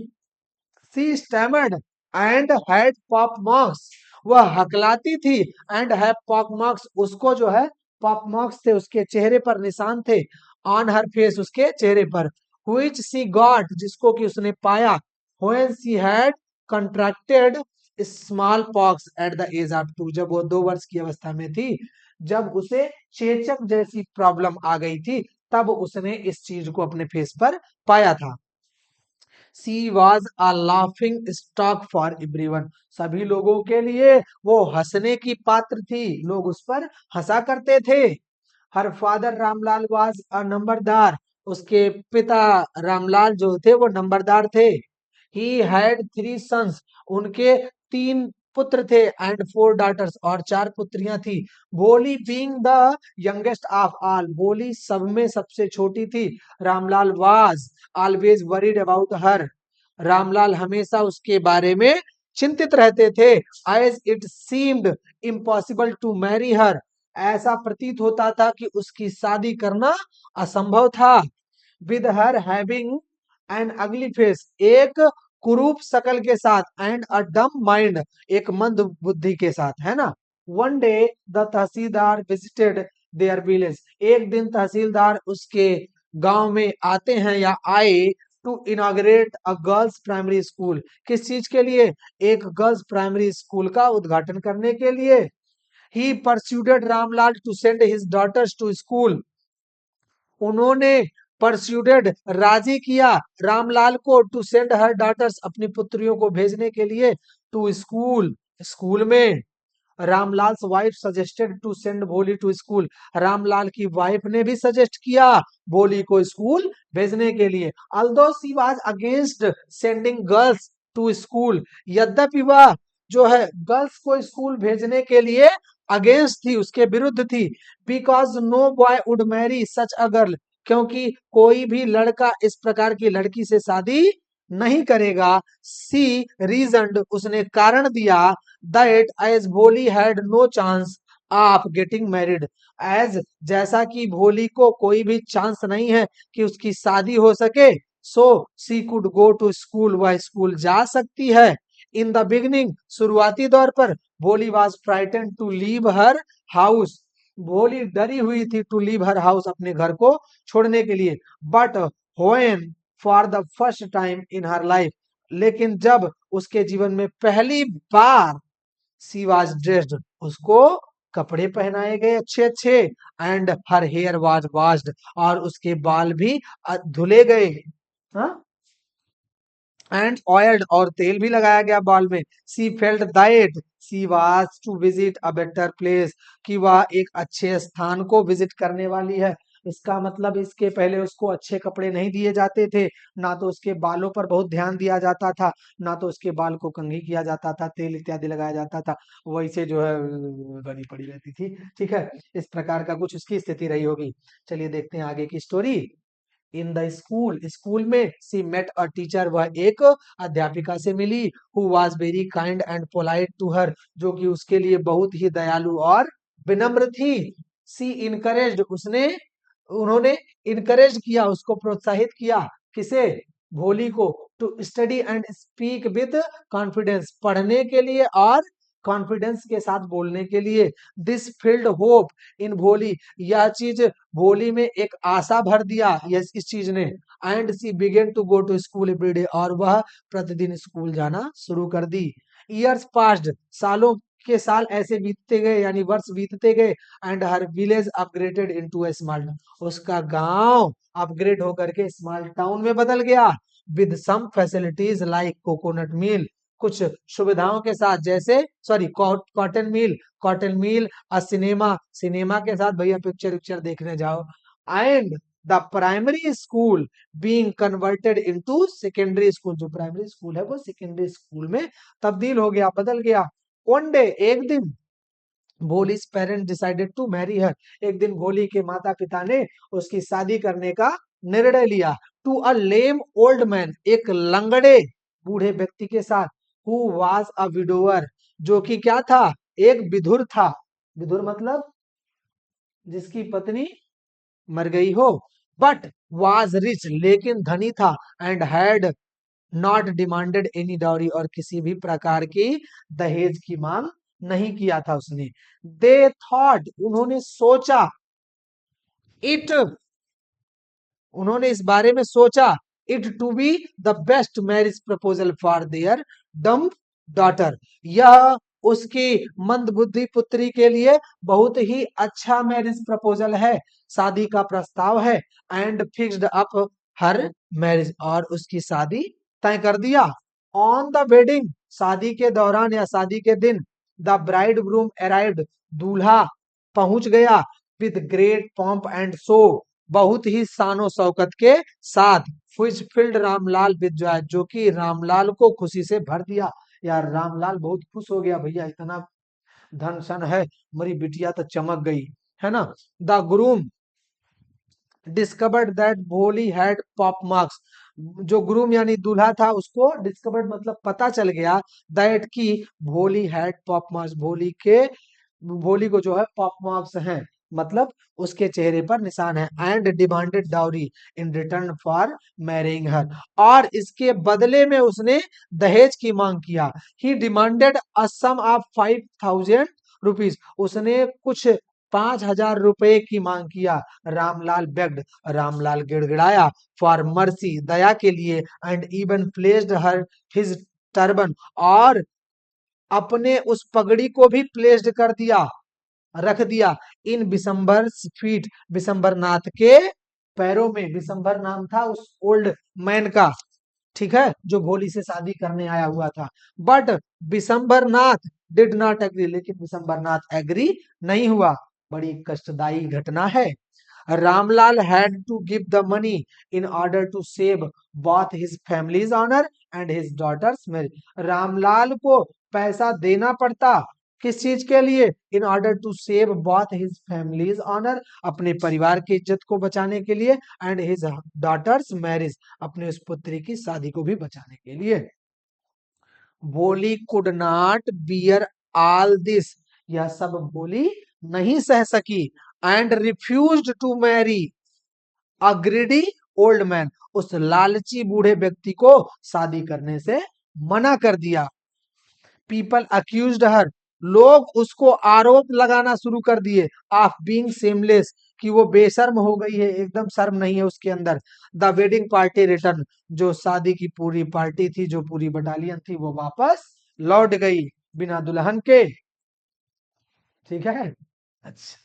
[SPEAKER 1] She stammered and had pock marks, वह हकलाती थी। एंड हैव पॉप मार्क्स, उसको जो है पॉप मार्क्स थे, उसके चेहरे पर निशान थे। ऑन हर फेस, उसके चेहरे पर। व्हिच सी गॉट, जिसको कि उसने पाया। When she had contracted small pox at the age of 2, जब वो 2 वर्ष की अवस्था में थी, जब उसे चेचक जैसी प्रॉब्लम आ गई थी, तब उसने इस चीज को अपने फेस पर पाया था। She was a laughing stock for everyone, सभी लोगों के लिए वो हंसने की पात्र थी, लोग उस पर हंसा करते थे। Her father Ramlal was a numberdar, उसके पिता रामलाल जो थे वो नंबरदार थे। ही हैड 3 सन्स, उनके 3 पुत्र थे। एंड 4 डॉटर्स, और 4 पुत्रियां थी। Bholi being the youngest of all, Bholi सब में सबसे छोटी थी। Ramlal was always worried about her, Ramlal हमेशा उसके बारे में चिंतित रहते थे। As it seemed impossible to marry her, ऐसा प्रतीत होता था कि उसकी शादी करना असंभव था। विद हर हैविंग एन अगली फेस, एक कुरूप शकल के साथ। एंड अ डम माइंड, एक मंद बुद्धि के साथ, है ना। One day the tehsildar visited their village, एक दिन तहसीलदार उसके गांव में आते हैं या आए। To inaugurate a girls primary school, किस चीज के लिए, एक गर्ल्स प्राइमरी स्कूल का उद्घाटन करने के लिए। He persuaded Ramlal to send his daughters to school, उन्होंने परस्यूडेड राजी किया रामलाल को टू सेंड हर डॉटर्स, अपनी पुत्रियों को भेजने के लिए टू स्कूल, स्कूल में। Ramlal wife suggested to send Bholi to school, Ramlal की वाइफ ने भी सजेस्ट किया भोली को स्कूल भेजने के लिए। Although she was against sending girls to school, यद्यपि वह जो है गर्ल्स को स्कूल भेजने के लिए अगेंस्ट थी, उसके विरुद्ध थी। Because no boy would marry such a girl, क्योंकि कोई भी लड़का इस प्रकार की लड़की से शादी नहीं करेगा। सी रीजनड, उसने कारण दिया। That as Bholi had no chance of getting married, एज जैसा कि भोली को कोई भी चांस नहीं है कि उसकी शादी हो सके। सो सी कुड गो टू स्कूल, वह स्कूल जा सकती है। इन द बिगनिंग, शुरुआती दौर पर Bholi was frightened to leave her house, Bholi डरी हुई थी टू लीव हर हाउस, अपने घर को छोड़ने के लिए। But when for the first time in her life, लेकिन जब उसके जीवन में पहली बार सी वाज ड्रेस्ड, उसको कपड़े पहनाए गए अच्छे अच्छे, and her hair was washed, और उसके बाल भी धुले गए, हाँ, एंड ऑयल्ड, और तेल भी लगाया गया बाल में। She felt that she was to visit a better place, कि वह एक अच्छे स्थान को विजिट करने वाली है। इसका मतलब इसके पहले उसको अच्छे कपड़े नहीं दिए जाते थे, ना तो उसके बालों पर बहुत ध्यान दिया जाता था, ना तो उसके बाल को कंघी किया जाता था, तेल इत्यादि लगाया जाता था, वैसे जो है बनी पड़ी रहती थी। ठीक है, इस प्रकार का कुछ उसकी स्थिति रही होगी। चलिए देखते हैं आगे की story. In the school, school में सी मेट अ टीचर, वह एक अध्यापिका से मिली, who was very kind and polite to her, जो कि उसके लिए बहुत ही दयालु और विनम्र थी। सी इनकरेज्ड, उसने उन्होंने इनकरेज किया, उसको प्रोत्साहित किया, किसे, भोली को, to study and speak with confidence, पढ़ने के लिए और कॉन्फिडेंस के साथ बोलने के लिए। दिस फील्ड होप इन भोली, यह चीज भोली में एक आशा भर दिया, यस इस चीज ने। And she began to go to school everyday, और वह प्रतिदिन स्कूल जाना शुरू कर दी। ईयर्स पास्ड, सालों के साल ऐसे बीतते गए, यानी वर्ष बीतते गए। And her village upgraded into A small, उसका गांव अपग्रेड होकर के स्मॉल टाउन में बदल गया। With some facilities like coconut mill, कुछ सुविधाओं के साथ, जैसे sorry cotton mill, a cinema, cinema के साथ भैया पिक्चर पिक्चर देखने जाओ। And the primary school being converted into secondary school, जो प्राइमरी स्कूल है वो सेकेंडरी स्कूल में तब्दील हो गया, बदल गया। वन डे, एक दिन, Bholi's parent decided to marry her, एक दिन भोली के माता पिता ने उसकी शादी करने का निर्णय लिया। To a lame old man, एक लंगड़े बूढ़े व्यक्ति के साथ। हु वाज अ विडोअर, जो कि क्या था, एक विधुर था। विधुर मतलब जिसकी पत्नी मर गई हो। बट वाज रिच, लेकिन धनी था। And had not demanded any dowry, और किसी भी प्रकार की दहेज की मांग नहीं किया था उसने। दे थॉट, उन्होंने सोचा, इट, उन्होंने इस बारे में सोचा, it to be the best marriage proposal for their dumb daughter, यह उसकी मंदबुद्धि पुत्री के लिए बहुत ही अच्छा मैरिज प्रपोजल है, शादी का प्रस्ताव है। And fixed up her marriage, और उसकी शादी तय कर दिया। ऑन द वेडिंग, शादी के दौरान या शादी के दिन, द ब्राइड ग्रूम अराइव्ड, दूल्हा पहुंच गया। With great pomp and show, बहुत ही शानो शौकत के साथ। Which filled Ramlal with joy, जो कि रामलाल को खुशी से भर दिया। यार रामलाल बहुत खुश हो गया, भैया इतना धन सन है, मेरी बिटिया तो चमक गई, है ना। द ग्रूम डिस्कवर्ड दैट भोली हैड पॉप मार्क्स, जो ग्रूम यानी दूल्हा था उसको डिस्कवर्ड मतलब पता चल गया, दैट की भोली हैड पॉप मार्क्स, भोली को जो है पॉप मार्क्स हैं, मतलब उसके चेहरे पर निशान है। And demanded dowry in return for marrying her, और इसके बदले में उसने दहेज की मांग किया। He demanded a sum of 5,000 rupees, उसने कुछ 5,000 रुपए की मांग किया। रामलाल बेग्ड, रामलाल गिड़गिड़ाया, फॉर मर्सी, दया के लिए। And even placed her his turban, और अपने उस पगड़ी को भी प्लेस्ड कर दिया, रख दिया, इन बिशंबर फीट, बिशंबर नाथ के पैरों में। बिशंबर नाम था उस ओल्ड मैन का, ठीक है, जो भोली से शादी करने आया हुआ था। But Bishambar Nath did not agree, लेकिन बिशंबर नाथ एग्री नहीं हुआ। बड़ी कष्टदायी घटना है। Ramlal had to give the money in order to save both his family's honour and his daughter's marriage, Ramlal को पैसा देना पड़ता, किस चीज के लिए, in order to save both his family's honour, अपने परिवार की इज्जत को बचाने के लिए, एंड हिज डॉटर्स मैरिज, अपने उस पुत्री की शादी को भी बचाने के लिए। Bholi could not bear all this, यह सब भोली नहीं सह सकी। And refused to marry a greedy old man, उस लालची बूढ़े व्यक्ति को शादी करने से मना कर दिया। पीपल अक्यूज्ड हर, लोग उसको आरोप लगाना शुरू कर दिए ऑफ बीइंग सेमलेस, कि वो बेशर्म हो गई है, एकदम शर्म नहीं है उसके अंदर। द वेडिंग पार्टी रिटर्न, जो शादी की पूरी पार्टी थी, जो पूरी बटालियन थी, वो वापस लौट गई बिना दुल्हन के। ठीक है, अच्छा,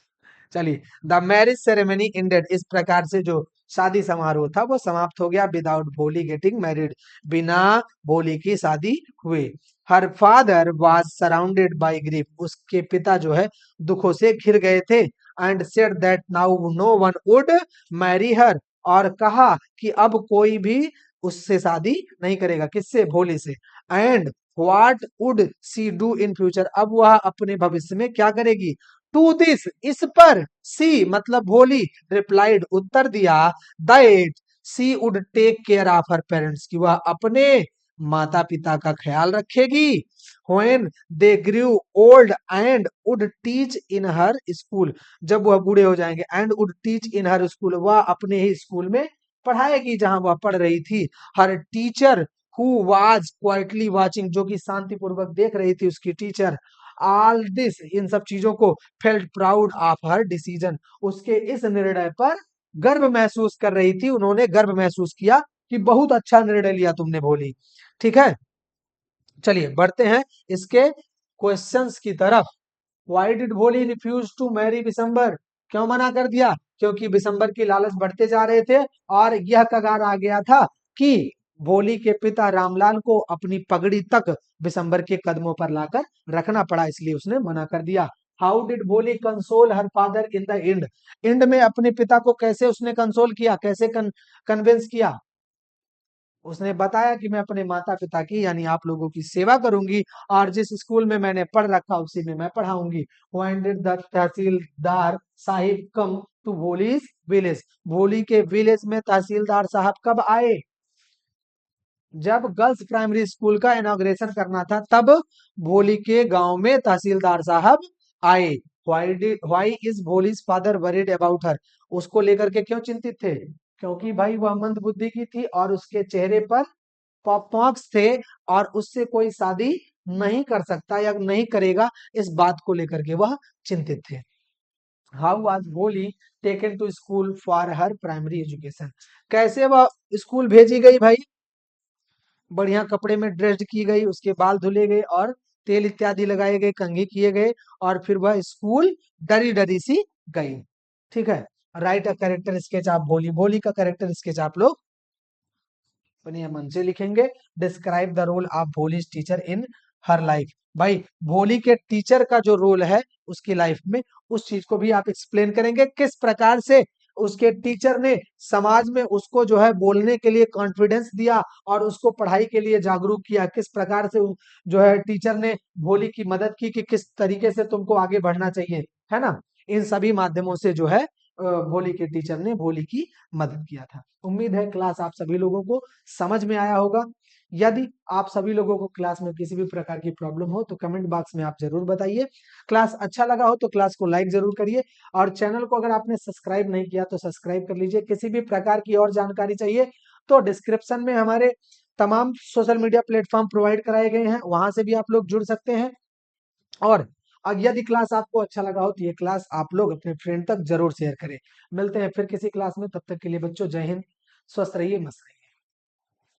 [SPEAKER 1] चलिए। द मैरिज सेरेमनी एंडेड, इस प्रकार से जो शादी समारोह था वो समाप्त हो गया। विदाउट भोली गेटिंग मैरिड, बिना भोली की शादी हुए। Her father was surrounded by grief, उसके पिता जो है दुखों से घिर गए थे। And said that now no one would marry her, और कहा कि अब कोई भी उससे शादी नहीं करेगा, किससे? भोली से। And what would see do in future, अब वह अपने भविष्य में क्या करेगी? टू दिस, इस पर। सी मतलब भोली, रिप्लाइड उत्तर दिया, that she would take care of her parents, कि वह अपने माता पिता का ख्याल रखेगी। When they grew old and would teach in her school, जब वह बूढ़े हो जाएंगे, and would teach in her school, वह अपने ही स्कूल में पढ़ाएगी जहां वह पढ़ रही थी। Her teacher who was quietly watching, जो कि शांतिपूर्वक देख रही थी उसकी टीचर। ऑल दिस, इन सब चीजों को, felt proud of her decision, उसके इस निर्णय पर गर्व महसूस कर रही थी, उन्होंने गर्व महसूस किया कि बहुत अच्छा निर्णय लिया तुमने भोली। ठीक है, चलिए बढ़ते हैं इसके क्वेश्चंस की तरफ। व्हाई डिड भोली रिफ्यूज टू मैरी बिशंबर, क्यों मना कर दिया? क्योंकि बिशंबर की लालच बढ़ते जा रहे थे, और यह कगार आ गया था कि भोली के पिता रामलाल को अपनी पगड़ी तक बिशंबर के कदमों पर लाकर रखना पड़ा, इसलिए उसने मना कर दिया। हाउ डिड भोली console her father in the end, and में अपने पिता को कैसे उसने कंसोल किया, कैसे कन्विंस किया? उसने बताया कि मैं अपने माता पिता की, यानी आप लोगों की सेवा करूंगी, और जिस स्कूल में मैंने पढ़ रखा उसी में मैं पढ़ाऊंगी। When did the tehsildar sahib come to Bholi's village, Bholi के विलेज में तहसीलदार साहब कब आए? जब गर्ल्स प्राइमरी स्कूल का इनॉग्रेशन करना था, तब भोली के गांव में तहसीलदार साहब आए। Why is Bholi's father worried about हर, उसको लेकर के क्यों चिंतित थे? क्योंकि भाई वह मंद बुद्धि की थी, और उसके चेहरे पर पॉक्स थे, और उससे कोई शादी नहीं कर सकता या नहीं करेगा, इस बात को लेकर के वह चिंतित थे। How was Bholi taken to school for her primary education, कैसे वह स्कूल भेजी गई भाई? बढ़िया कपड़े में ड्रेस्ड की गई, उसके बाल धुले गए, और तेल इत्यादि लगाए गए, कंघी किए गए, और फिर वह स्कूल डरी डरी सी गई। ठीक है, राइट अ कैरेक्टर स्केच आप भोली, भोली का कैरेक्टर स्केच आप लोग अपने मन से लिखेंगे। Describe the role of Bholi's teacher in her life, भाई भोली के टीचर का जो रोल है उसकी लाइफ में, उस चीज को भी आप एक्सप्लेन करेंगे, किस प्रकार से उसके टीचर ने समाज में उसको जो है बोलने के लिए कॉन्फिडेंस दिया, और उसको पढ़ाई के लिए जागरूक किया, किस प्रकार से जो है टीचर ने भोली की मदद की, कि किस तरीके से तुमको आगे बढ़ना चाहिए, है ना। इन सभी माध्यमों से जो है भोली के टीचर ने भोली की मदद किया था। उम्मीद है क्लास आप सभी लोगों को समझ में आया होगा। यदि आप सभी लोगों को क्लास में किसी भी प्रकार की प्रॉब्लम हो तो कमेंट बॉक्स में आप जरूर बताइए। क्लास अच्छा लगा हो तो क्लास को लाइक जरूर करिए, और चैनल को अगर आपने सब्सक्राइब नहीं किया तो सब्सक्राइब कर लीजिए। किसी भी प्रकार की और जानकारी चाहिए तो डिस्क्रिप्शन में हमारे तमाम सोशल मीडिया प्लेटफॉर्म प्रोवाइड कराए गए हैं, वहां से भी आप लोग जुड़ सकते हैं। और यदि क्लास आपको अच्छा लगा हो तो ये क्लास आप लोग अपने फ्रेंड तक जरूर शेयर करें। मिलते हैं फिर किसी क्लास में, तब तक के लिए बच्चों जय हिंद, स्वस्थ रहिए, मस्त रहिए।